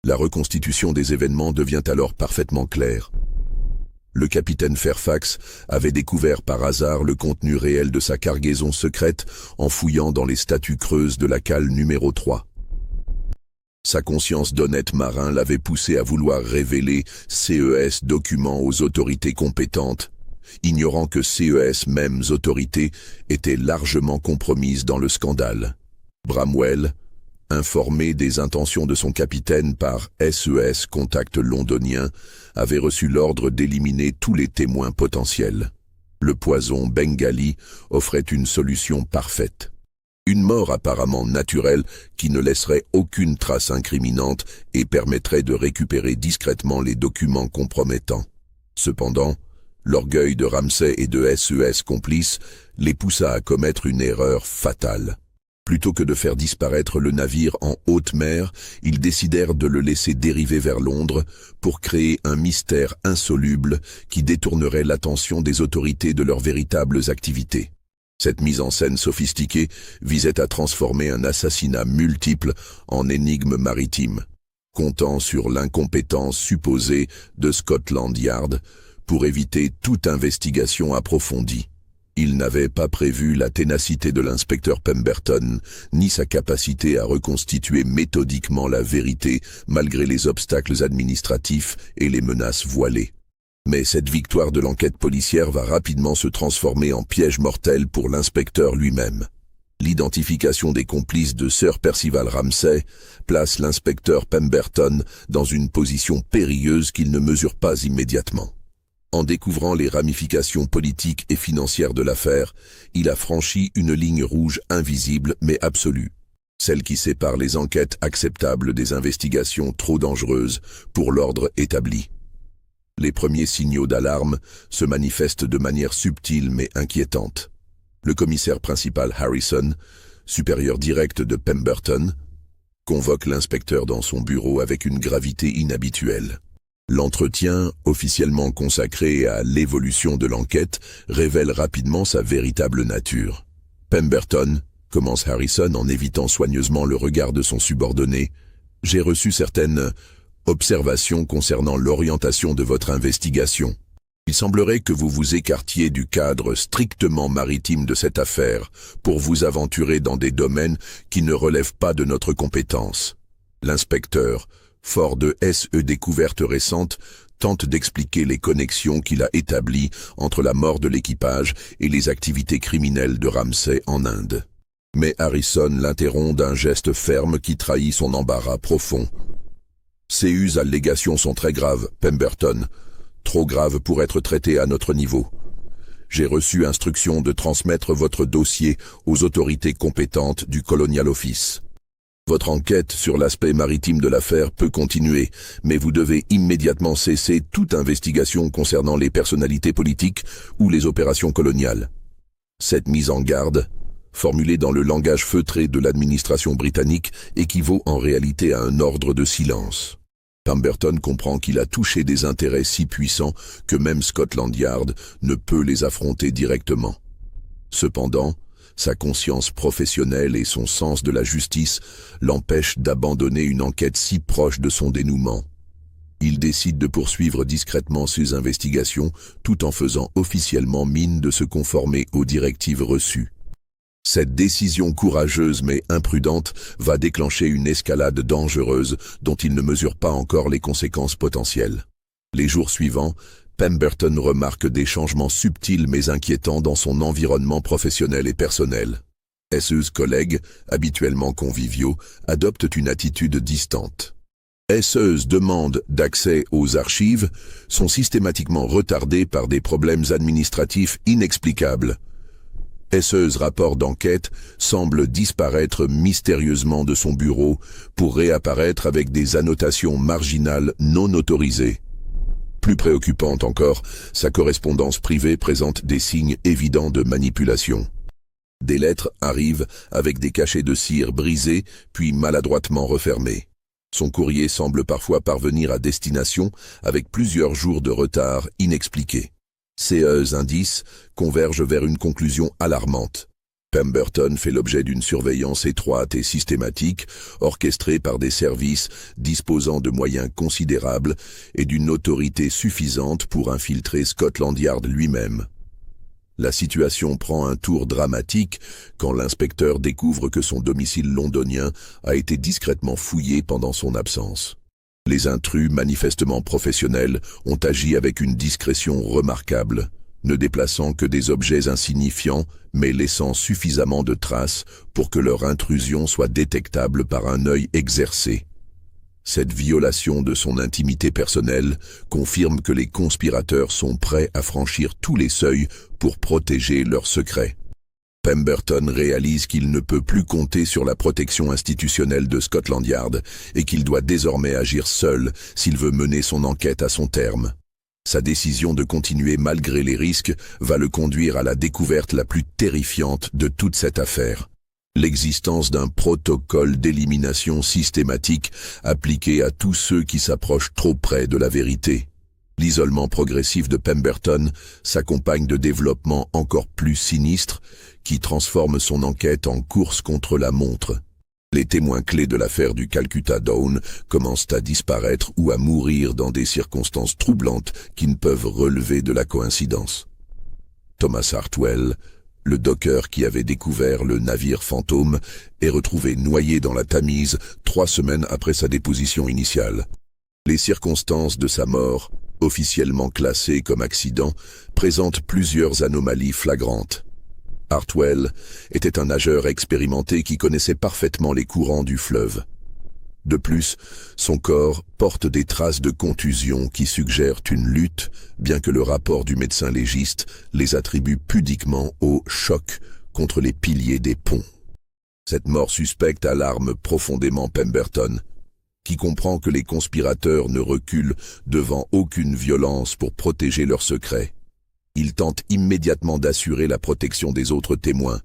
La reconstitution des événements devient alors parfaitement claire. Le capitaine Fairfax avait découvert par hasard le contenu réel de sa cargaison secrète en fouillant dans les statues creuses de la cale numéro 3. Sa conscience d'honnête marin l'avait poussé à vouloir révéler ces documents aux autorités compétentes, ignorant que ces mêmes autorités étaient largement compromises dans le scandale. Bramwell, informé des intentions de son capitaine par contact londonien, avait reçu l'ordre d'éliminer tous les témoins potentiels. Le poison bengali offrait une solution parfaite. Une mort apparemment naturelle qui ne laisserait aucune trace incriminante et permettrait de récupérer discrètement les documents compromettants. Cependant, l'orgueil de Ramsay et de ses complices les poussa à commettre une erreur fatale. Plutôt que de faire disparaître le navire en haute mer, ils décidèrent de le laisser dériver vers Londres pour créer un mystère insoluble qui détournerait l'attention des autorités de leurs véritables activités. Cette mise en scène sophistiquée visait à transformer un assassinat multiple en énigme maritime, comptant sur l'incompétence supposée de Scotland Yard pour éviter toute investigation approfondie. Il n'avait pas prévu la ténacité de l'inspecteur Pemberton, ni sa capacité à reconstituer méthodiquement la vérité malgré les obstacles administratifs et les menaces voilées. Mais cette victoire de l'enquête policière va rapidement se transformer en piège mortel pour l'inspecteur lui-même. L'identification des complices de Sir Percival Ramsay place l'inspecteur Pemberton dans une position périlleuse qu'il ne mesure pas immédiatement. En découvrant les ramifications politiques et financières de l'affaire, il a franchi une ligne rouge invisible mais absolue, celle qui sépare les enquêtes acceptables des investigations trop dangereuses pour l'ordre établi. Les premiers signaux d'alarme se manifestent de manière subtile mais inquiétante. Le commissaire principal Harrison, supérieur direct de Pemberton, convoque l'inspecteur dans son bureau avec une gravité inhabituelle. L'entretien, officiellement consacré à l'évolution de l'enquête, révèle rapidement sa véritable nature. Pemberton, commence Harrison en évitant soigneusement le regard de son subordonné, « J'ai reçu certaines observations concernant l'orientation de votre investigation. Il semblerait que vous vous écartiez du cadre strictement maritime de cette affaire pour vous aventurer dans des domaines qui ne relèvent pas de notre compétence. » L'inspecteur, fort de découvertes récentes, tente d'expliquer les connexions qu'il a établies entre la mort de l'équipage et les activités criminelles de Ramsay en Inde. Mais Harrison l'interrompt d'un geste ferme qui trahit son embarras profond. « Ces allégations sont très graves, Pemberton, trop graves pour être traitées à notre niveau. J'ai reçu instruction de transmettre votre dossier aux autorités compétentes du Colonial Office. Votre enquête sur l'aspect maritime de l'affaire peut continuer, mais vous devez immédiatement cesser toute investigation concernant les personnalités politiques ou les opérations coloniales. » Cette mise en garde, formulée dans le langage feutré de l'administration britannique, équivaut en réalité à un ordre de silence. Pemberton comprend qu'il a touché des intérêts si puissants que même Scotland Yard ne peut les affronter directement. Cependant, sa conscience professionnelle et son sens de la justice l'empêchent d'abandonner une enquête si proche de son dénouement. Il décide de poursuivre discrètement ses investigations tout en faisant officiellement mine de se conformer aux directives reçues. Cette décision courageuse mais imprudente va déclencher une escalade dangereuse dont il ne mesure pas encore les conséquences potentielles. Les jours suivants, Pemberton remarque des changements subtils mais inquiétants dans son environnement professionnel et personnel. Ses collègues, habituellement conviviaux, adoptent une attitude distante. Ses demandes d'accès aux archives sont systématiquement retardées par des problèmes administratifs inexplicables. Ses rapports d'enquête semblent disparaître mystérieusement de son bureau pour réapparaître avec des annotations marginales non autorisées. Plus préoccupante encore, sa correspondance privée présente des signes évidents de manipulation. Des lettres arrivent avec des cachets de cire brisés puis maladroitement refermés. Son courrier semble parfois parvenir à destination avec plusieurs jours de retard inexpliqués. Ces indices convergent vers une conclusion alarmante. Pemberton fait l'objet d'une surveillance étroite et systématique, orchestrée par des services disposant de moyens considérables et d'une autorité suffisante pour infiltrer Scotland Yard lui-même. La situation prend un tour dramatique quand l'inspecteur découvre que son domicile londonien a été discrètement fouillé pendant son absence. Les intrus manifestement professionnels ont agi avec une discrétion remarquable, ne déplaçant que des objets insignifiants, mais laissant suffisamment de traces pour que leur intrusion soit détectable par un œil exercé. Cette violation de son intimité personnelle confirme que les conspirateurs sont prêts à franchir tous les seuils pour protéger leurs secrets. Pemberton réalise qu'il ne peut plus compter sur la protection institutionnelle de Scotland Yard et qu'il doit désormais agir seul s'il veut mener son enquête à son terme. Sa décision de continuer malgré les risques va le conduire à la découverte la plus terrifiante de toute cette affaire. L'existence d'un protocole d'élimination systématique appliqué à tous ceux qui s'approchent trop près de la vérité. L'isolement progressif de Pemberton s'accompagne de développements encore plus sinistres qui transforment son enquête en course contre la montre. Les témoins clés de l'affaire du Calcutta Dawn commencent à disparaître ou à mourir dans des circonstances troublantes qui ne peuvent relever de la coïncidence. Thomas Hartwell, le docker qui avait découvert le navire fantôme, est retrouvé noyé dans la Tamise 3 semaines après sa déposition initiale. Les circonstances de sa mort, officiellement classées comme accident, présentent plusieurs anomalies flagrantes. Hartwell était un nageur expérimenté qui connaissait parfaitement les courants du fleuve. De plus, son corps porte des traces de contusion qui suggèrent une lutte, bien que le rapport du médecin légiste les attribue pudiquement au choc contre les piliers des ponts. Cette mort suspecte alarme profondément Pemberton, qui comprend que les conspirateurs ne reculent devant aucune violence pour protéger leurs secrets. Il tente immédiatement d'assurer la protection des autres témoins,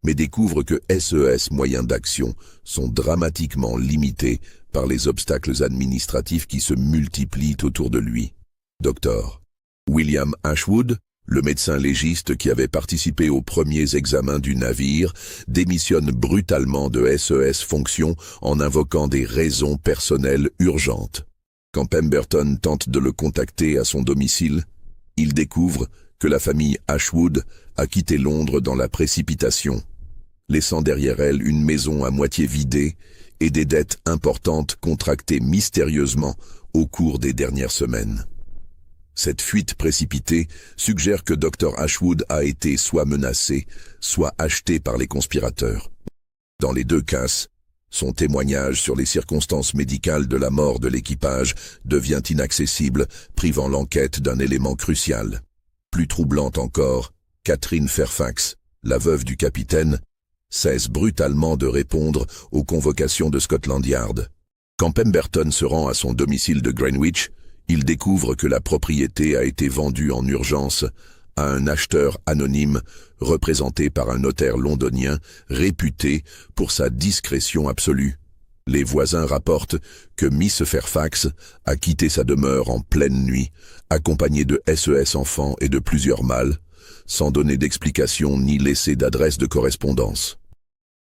mais découvre que SES moyens d'action sont dramatiquement limités par les obstacles administratifs qui se multiplient autour de lui. Dr. William Ashwood, le médecin légiste qui avait participé aux premiers examens du navire, démissionne brutalement de SES Fonctions en invoquant des raisons personnelles urgentes. Quand Pemberton tente de le contacter à son domicile, il découvre que la famille Ashwood a quitté Londres dans la précipitation, laissant derrière elle une maison à moitié vidée et des dettes importantes contractées mystérieusement au cours des dernières semaines. Cette fuite précipitée suggère que Dr. Ashwood a été soit menacé, soit acheté par les conspirateurs. Dans les 2 cas, son témoignage sur les circonstances médicales de la mort de l'équipage devient inaccessible, privant l'enquête d'un élément crucial. Plus troublante encore, Catherine Fairfax, la veuve du capitaine, cesse brutalement de répondre aux convocations de Scotland Yard. Quand Pemberton se rend à son domicile de Greenwich, il découvre que la propriété a été vendue en urgence à un acheteur anonyme représenté par un notaire londonien réputé pour sa discrétion absolue. Les voisins rapportent que Miss Fairfax a quitté sa demeure en pleine nuit, accompagnée de SES enfants et de plusieurs mâles, sans donner d'explication ni laisser d'adresse de correspondance.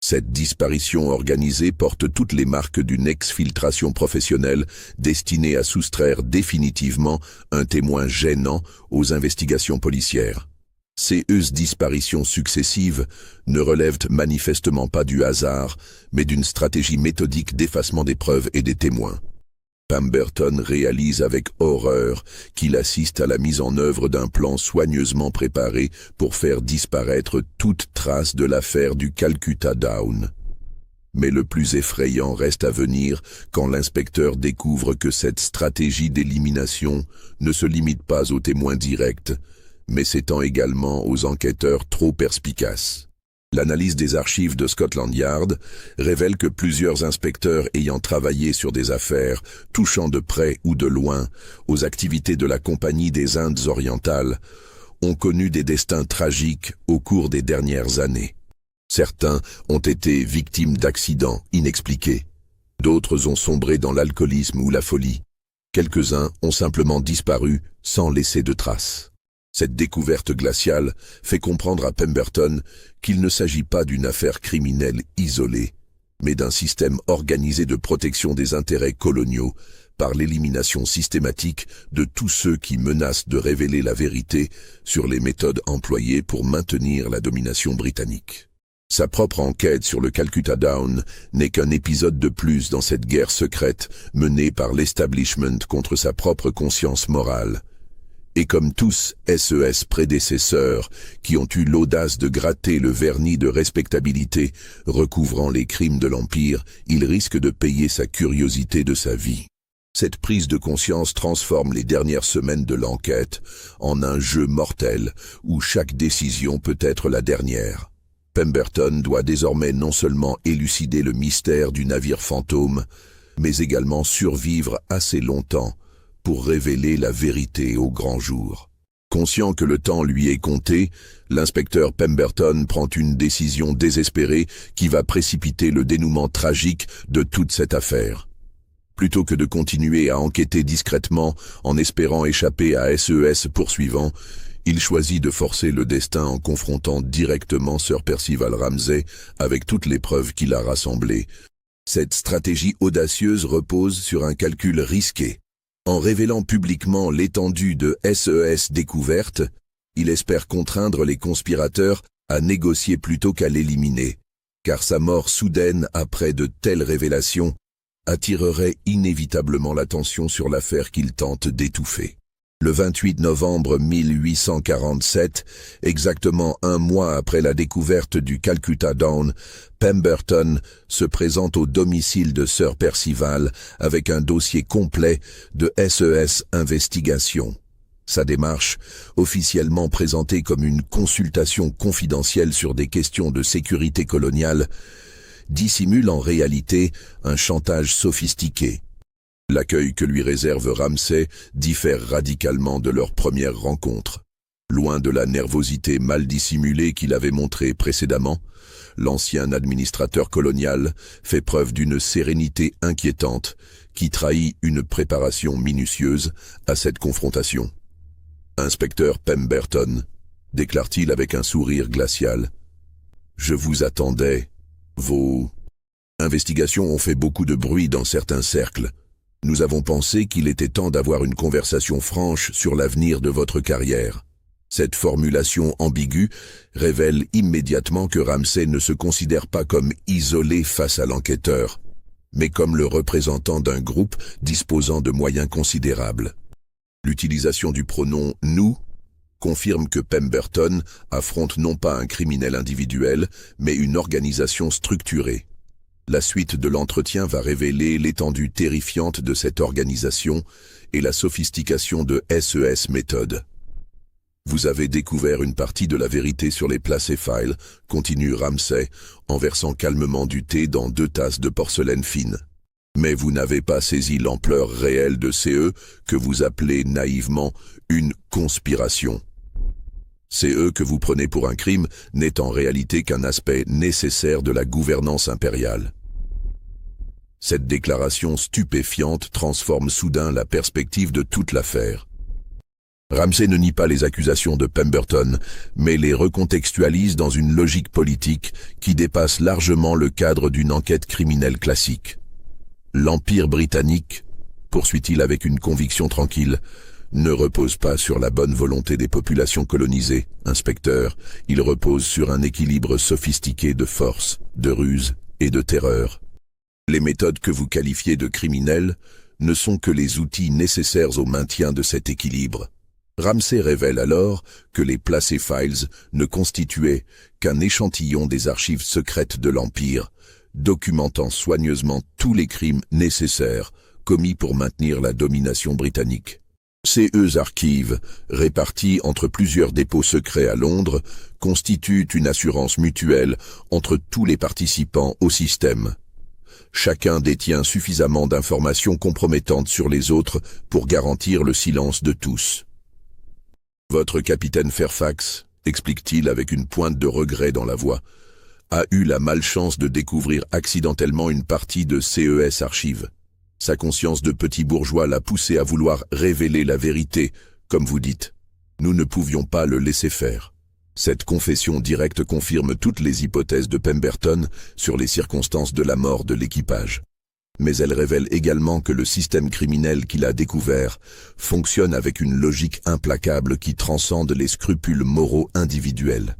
Cette disparition organisée porte toutes les marques d'une exfiltration professionnelle destinée à soustraire définitivement un témoin gênant aux investigations policières. Ces disparitions successives ne relèvent manifestement pas du hasard, mais d'une stratégie méthodique d'effacement des preuves et des témoins. Pemberton réalise avec horreur qu'il assiste à la mise en œuvre d'un plan soigneusement préparé pour faire disparaître toute trace de l'affaire du Calcutta Dawn. Mais le plus effrayant reste à venir quand l'inspecteur découvre que cette stratégie d'élimination ne se limite pas aux témoins directs, mais s'étend également aux enquêteurs trop perspicaces. L'analyse des archives de Scotland Yard révèle que plusieurs inspecteurs ayant travaillé sur des affaires touchant de près ou de loin aux activités de la Compagnie des Indes orientales ont connu des destins tragiques au cours des dernières années. Certains ont été victimes d'accidents inexpliqués. D'autres ont sombré dans l'alcoolisme ou la folie. Quelques-uns ont simplement disparu sans laisser de traces. Cette découverte glaciale fait comprendre à Pemberton qu'il ne s'agit pas d'une affaire criminelle isolée, mais d'un système organisé de protection des intérêts coloniaux par l'élimination systématique de tous ceux qui menacent de révéler la vérité sur les méthodes employées pour maintenir la domination britannique. Sa propre enquête sur le Calcutta Dawn n'est qu'un épisode de plus dans cette guerre secrète menée par l'establishment contre sa propre conscience morale. Et comme tous SES prédécesseurs qui ont eu l'audace de gratter le vernis de respectabilité recouvrant les crimes de l'Empire, il risque de payer sa curiosité de sa vie. Cette prise de conscience transforme les dernières semaines de l'enquête en un jeu mortel où chaque décision peut être la dernière. Pemberton doit désormais non seulement élucider le mystère du navire fantôme, mais également survivre assez longtemps pour révéler la vérité au grand jour. Conscient que le temps lui est compté, l'inspecteur Pemberton prend une décision désespérée qui va précipiter le dénouement tragique de toute cette affaire. Plutôt que de continuer à enquêter discrètement en espérant échapper à SES poursuivant, il choisit de forcer le destin en confrontant directement Sir Percival Ramsay avec toutes les preuves qu'il a rassemblées. Cette stratégie audacieuse repose sur un calcul risqué. En révélant publiquement l'étendue de SES découverte, il espère contraindre les conspirateurs à négocier plutôt qu'à l'éliminer, car sa mort soudaine après de telles révélations attirerait inévitablement l'attention sur l'affaire qu'il tente d'étouffer. Le 28 novembre 1847, exactement un mois après la découverte du Calcutta Dawn, Pemberton se présente au domicile de Sir Percival avec un dossier complet de SES Investigation. Sa démarche, officiellement présentée comme une consultation confidentielle sur des questions de sécurité coloniale, dissimule en réalité un chantage sophistiqué. L'accueil que lui réserve Ramsay diffère radicalement de leur première rencontre. Loin de la nervosité mal dissimulée qu'il avait montrée précédemment, l'ancien administrateur colonial fait preuve d'une sérénité inquiétante qui trahit une préparation minutieuse à cette confrontation. « Inspecteur Pemberton », déclare-t-il avec un sourire glacial, « je vous attendais. Vos investigations ont fait beaucoup de bruit dans certains cercles. Nous avons pensé qu'il était temps d'avoir une conversation franche sur l'avenir de votre carrière. » Cette formulation ambiguë révèle immédiatement que Ramsay ne se considère pas comme isolé face à l'enquêteur, mais comme le représentant d'un groupe disposant de moyens considérables. L'utilisation du pronom « nous » confirme que Pemberton affronte non pas un criminel individuel, mais une organisation structurée. La suite de l'entretien va révéler l'étendue terrifiante de cette organisation et la sophistication de SES méthode. Vous avez découvert une partie de la vérité sur les Placéphiles, continue Ramsay, en versant calmement du thé dans 2 tasses de porcelaine fine. Mais vous n'avez pas saisi l'ampleur réelle de CE que vous appelez naïvement une conspiration. CE que vous prenez pour un crime n'est en réalité qu'un aspect nécessaire de la gouvernance impériale. Cette déclaration stupéfiante transforme soudain la perspective de toute l'affaire. Ramsay ne nie pas les accusations de Pemberton, mais les recontextualise dans une logique politique qui dépasse largement le cadre d'une enquête criminelle classique. L'Empire britannique, poursuit-il avec une conviction tranquille, ne repose pas sur la bonne volonté des populations colonisées, inspecteur, il repose sur un équilibre sophistiqué de force, de ruse et de terreur. Les méthodes que vous qualifiez de criminelles ne sont que les outils nécessaires au maintien de cet équilibre. Ramsay révèle alors que les Placéphiles ne constituaient qu'un échantillon des archives secrètes de l'Empire, documentant soigneusement tous les crimes nécessaires commis pour maintenir la domination britannique. Ces archives, réparties entre plusieurs dépôts secrets à Londres, constituent une assurance mutuelle entre tous les participants au système. Chacun détient suffisamment d'informations compromettantes sur les autres pour garantir le silence de tous. Votre capitaine Fairfax, explique-t-il avec une pointe de regret dans la voix, a eu la malchance de découvrir accidentellement une partie de CES archives. Sa conscience de petit bourgeois l'a poussé à vouloir révéler la vérité, comme vous dites. Nous ne pouvions pas le laisser faire. Cette confession directe confirme toutes les hypothèses de Pemberton sur les circonstances de la mort de l'équipage. Mais elle révèle également que le système criminel qu'il a découvert fonctionne avec une logique implacable qui transcende les scrupules moraux individuels.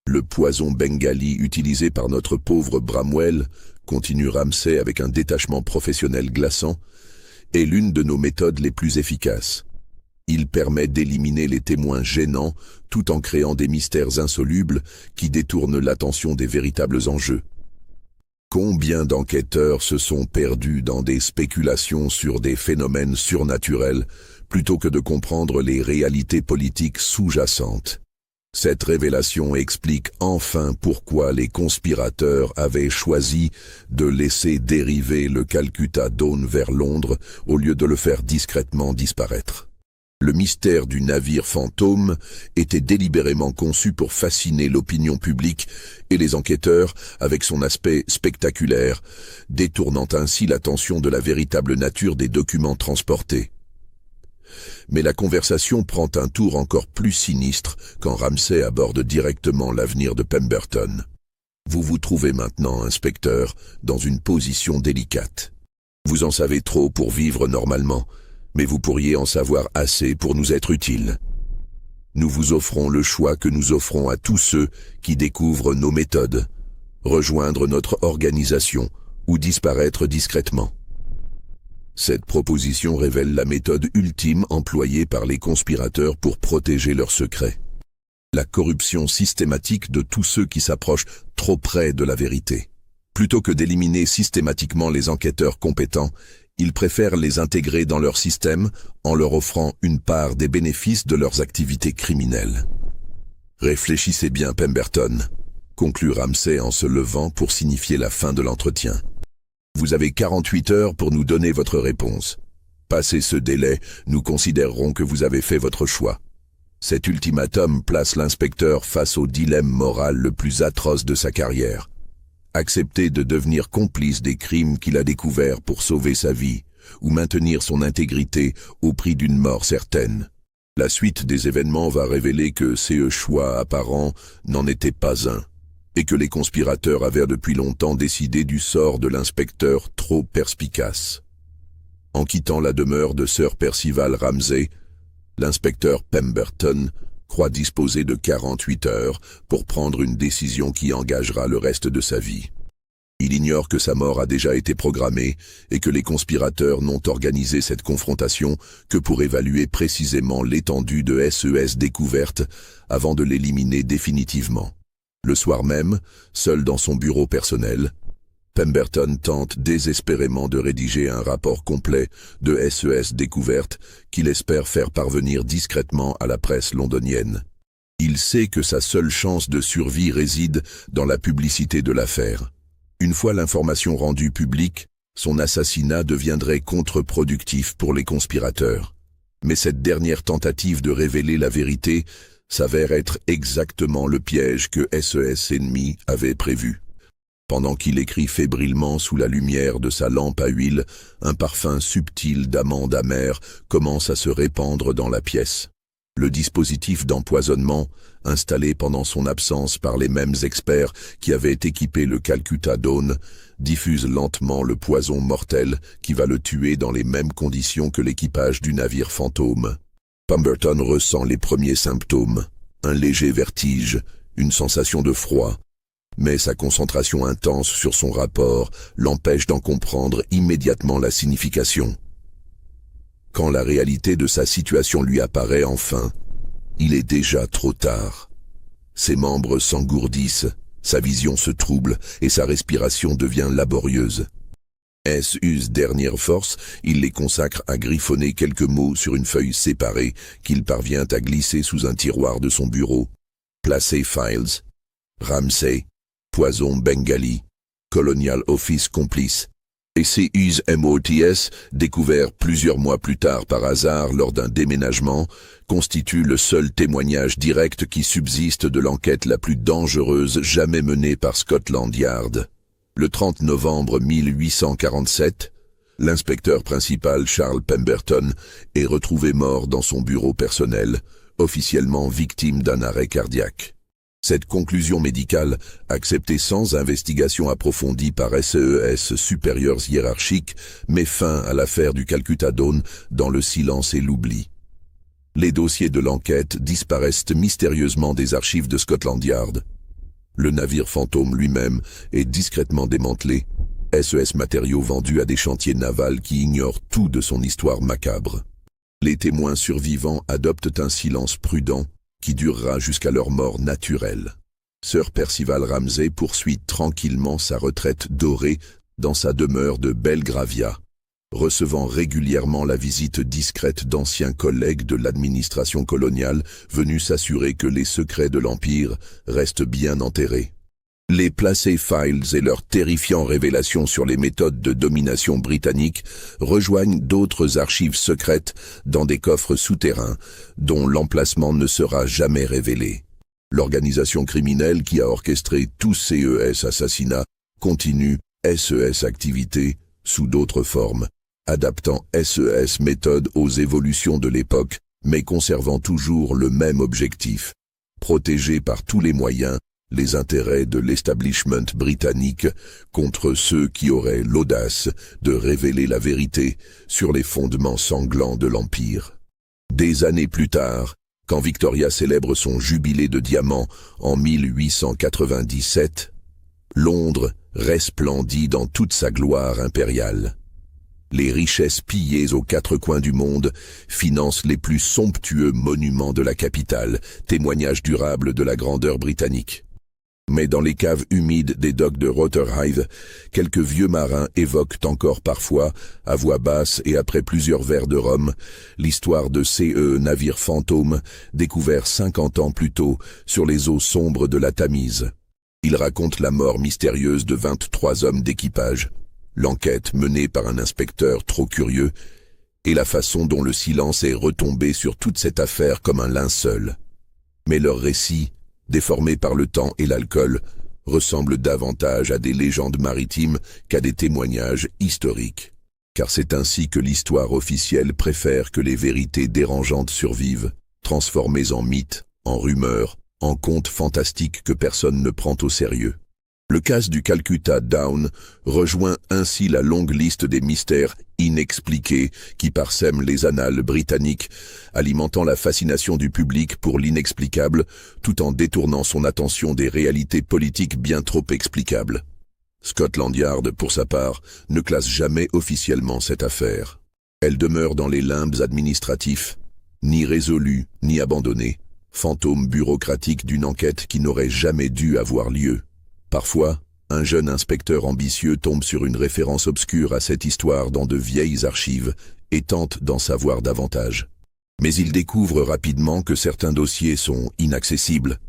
Le poison bengali utilisé par notre pauvre Bramwell, continue Ramsay avec un détachement professionnel glaçant, est l'une de nos méthodes les plus efficaces. Il permet d'éliminer les témoins gênants tout en créant des mystères insolubles qui détournent l'attention des véritables enjeux. Combien d'enquêteurs se sont perdus dans des spéculations sur des phénomènes surnaturels plutôt que de comprendre les réalités politiques sous-jacentes? Cette révélation explique enfin pourquoi les conspirateurs avaient choisi de laisser dériver le Calcutta Dawn vers Londres au lieu de le faire discrètement disparaître. Le mystère du navire fantôme était délibérément conçu pour fasciner l'opinion publique et les enquêteurs avec son aspect spectaculaire, détournant ainsi l'attention de la véritable nature des documents transportés. Mais la conversation prend un tour encore plus sinistre quand Ramsay aborde directement l'avenir de Pemberton. Vous vous trouvez maintenant, inspecteur, dans une position délicate. Vous en savez trop pour vivre normalement, mais vous pourriez en savoir assez pour nous être utile. Nous vous offrons le choix que nous offrons à tous ceux qui découvrent nos méthodes, rejoindre notre organisation ou disparaître discrètement. Cette proposition révèle la méthode ultime employée par les conspirateurs pour protéger leurs secrets. La corruption systématique de tous ceux qui s'approchent trop près de la vérité. Plutôt que d'éliminer systématiquement les enquêteurs compétents, ils préfèrent les intégrer dans leur système en leur offrant une part des bénéfices de leurs activités criminelles. Réfléchissez bien, Pemberton, conclut Ramsay en se levant pour signifier la fin de l'entretien. Vous avez 48 heures pour nous donner votre réponse. Passé ce délai, nous considérerons que vous avez fait votre choix. Cet ultimatum place l'inspecteur face au dilemme moral le plus atroce de sa carrière. Accepter de devenir complice des crimes qu'il a découverts pour sauver sa vie, ou maintenir son intégrité au prix d'une mort certaine. La suite des événements va révéler que ces choix apparents n'en étaient pas un, et que les conspirateurs avaient depuis longtemps décidé du sort de l'inspecteur trop perspicace. En quittant la demeure de Sir Percival Ramsay, l'inspecteur Pemberton croit disposer de 48 heures pour prendre une décision qui engagera le reste de sa vie. Il ignore que sa mort a déjà été programmée et que les conspirateurs n'ont organisé cette confrontation que pour évaluer précisément l'étendue de SES découverte avant de l'éliminer définitivement. Le soir même, seul dans son bureau personnel, Pemberton tente désespérément de rédiger un rapport complet de SES découverte qu'il espère faire parvenir discrètement à la presse londonienne. Il sait que sa seule chance de survie réside dans la publicité de l'affaire. Une fois l'information rendue publique, son assassinat deviendrait contre-productif pour les conspirateurs. Mais cette dernière tentative de révéler la vérité s'avère être exactement le piège que SES ennemi avait prévu. Pendant qu'il écrit fébrilement sous la lumière de sa lampe à huile, un parfum subtil d'amande amère commence à se répandre dans la pièce. Le dispositif d'empoisonnement, installé pendant son absence par les mêmes experts qui avaient équipé le Calcutta Dawn, diffuse lentement le poison mortel qui va le tuer dans les mêmes conditions que l'équipage du navire fantôme. Pemberton ressent les premiers symptômes, un léger vertige, une sensation de froid, mais sa concentration intense sur son rapport l'empêche d'en comprendre immédiatement la signification. Quand la réalité de sa situation lui apparaît enfin, il est déjà trop tard. Ses membres s'engourdissent, sa vision se trouble et sa respiration devient laborieuse. Use dernière force, il les consacre à griffonner quelques mots sur une feuille séparée qu'il parvient à glisser sous un tiroir de son bureau. Placer Files, Ramsay, Poison Bengali, Colonial Office complice. Et CUS MOTS, découvert plusieurs mois plus tard par hasard lors d'un déménagement, constitue le seul témoignage direct qui subsiste de l'enquête la plus dangereuse jamais menée par Scotland Yard. Le 30 novembre 1847, l'inspecteur principal Charles Pemberton est retrouvé mort dans son bureau personnel, officiellement victime d'un arrêt cardiaque. Cette conclusion médicale, acceptée sans investigation approfondie par SES supérieurs hiérarchiques, met fin à l'affaire du Calcutta Dawn dans le silence et l'oubli. Les dossiers de l'enquête disparaissent mystérieusement des archives de Scotland Yard. Le navire fantôme lui-même est discrètement démantelé, SES matériaux vendus à des chantiers navals qui ignorent tout de son histoire macabre. Les témoins survivants adoptent un silence prudent, qui durera jusqu'à leur mort naturelle. Sir Percival Ramsay poursuit tranquillement sa retraite dorée dans sa demeure de Belgravia, recevant régulièrement la visite discrète d'anciens collègues de l'administration coloniale venus s'assurer que les secrets de l'Empire restent bien enterrés. Les Placé Files et leurs terrifiantes révélations sur les méthodes de domination britannique rejoignent d'autres archives secrètes dans des coffres souterrains dont l'emplacement ne sera jamais révélé. L'organisation criminelle qui a orchestré tous ces assassinats continue SES activité sous d'autres formes, adaptant SES méthode aux évolutions de l'époque, mais conservant toujours le même objectif, protéger par tous les moyens les intérêts de l'establishment britannique contre ceux qui auraient l'audace de révéler la vérité sur les fondements sanglants de l'Empire. Des années plus tard, quand Victoria célèbre son jubilé de diamant en 1897, Londres resplendit dans toute sa gloire impériale. Les richesses pillées aux quatre coins du monde financent les plus somptueux monuments de la capitale, témoignage durable de la grandeur britannique. Mais dans les caves humides des docks de Rotherhithe, quelques vieux marins évoquent encore parfois, à voix basse et après plusieurs verres de rhum, l'histoire de ces navires fantômes découverts 50 ans plus tôt sur les eaux sombres de la Tamise. Ils racontent la mort mystérieuse de 23 hommes d'équipage, l'enquête menée par un inspecteur trop curieux et la façon dont le silence est retombé sur toute cette affaire comme un linceul. Mais leur récit, déformés par le temps et l'alcool, ressemblent davantage à des légendes maritimes qu'à des témoignages historiques. Car c'est ainsi que l'histoire officielle préfère que les vérités dérangeantes survivent, transformées en mythes, en rumeurs, en contes fantastiques que personne ne prend au sérieux. Le cas du Calcutta Down rejoint ainsi la longue liste des mystères inexpliqués qui parsèment les annales britanniques, alimentant la fascination du public pour l'inexplicable, tout en détournant son attention des réalités politiques bien trop explicables. Scotland Yard, pour sa part, ne classe jamais officiellement cette affaire. Elle demeure dans les limbes administratifs, ni résolue, ni abandonnée, fantôme bureaucratique d'une enquête qui n'aurait jamais dû avoir lieu. Parfois, un jeune inspecteur ambitieux tombe sur une référence obscure à cette histoire dans de vieilles archives et tente d'en savoir davantage. Mais il découvre rapidement que certains dossiers sont inaccessibles,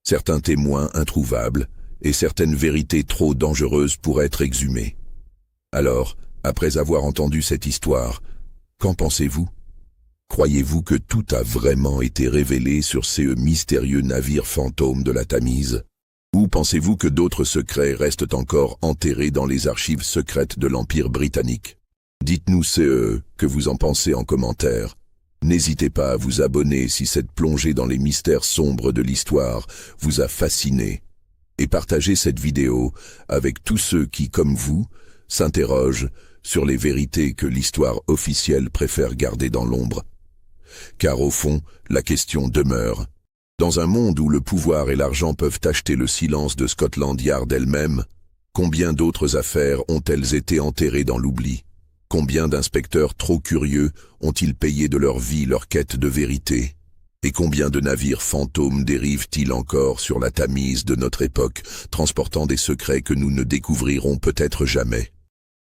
certains témoins introuvables et certaines vérités trop dangereuses pour être exhumées. Alors, après avoir entendu cette histoire, qu'en pensez-vous? Croyez-vous que tout a vraiment été révélé sur ces mystérieux navires fantômes de la Tamise? Ou pensez-vous que d'autres secrets restent encore enterrés dans les archives secrètes de l'Empire britannique? Dites-nous ce que vous en pensez en commentaire. N'hésitez pas à vous abonner si cette plongée dans les mystères sombres de l'histoire vous a fasciné. Et partagez cette vidéo avec tous ceux qui, comme vous, s'interrogent sur les vérités que l'histoire officielle préfère garder dans l'ombre. Car au fond, la question demeure. Dans un monde où le pouvoir et l'argent peuvent acheter le silence de Scotland Yard elle-même, combien d'autres affaires ont-elles été enterrées dans l'oubli? Combien d'inspecteurs trop curieux ont-ils payé de leur vie leur quête de vérité? Et combien de navires fantômes dérivent-ils encore sur la Tamise de notre époque, transportant des secrets que nous ne découvrirons peut-être jamais?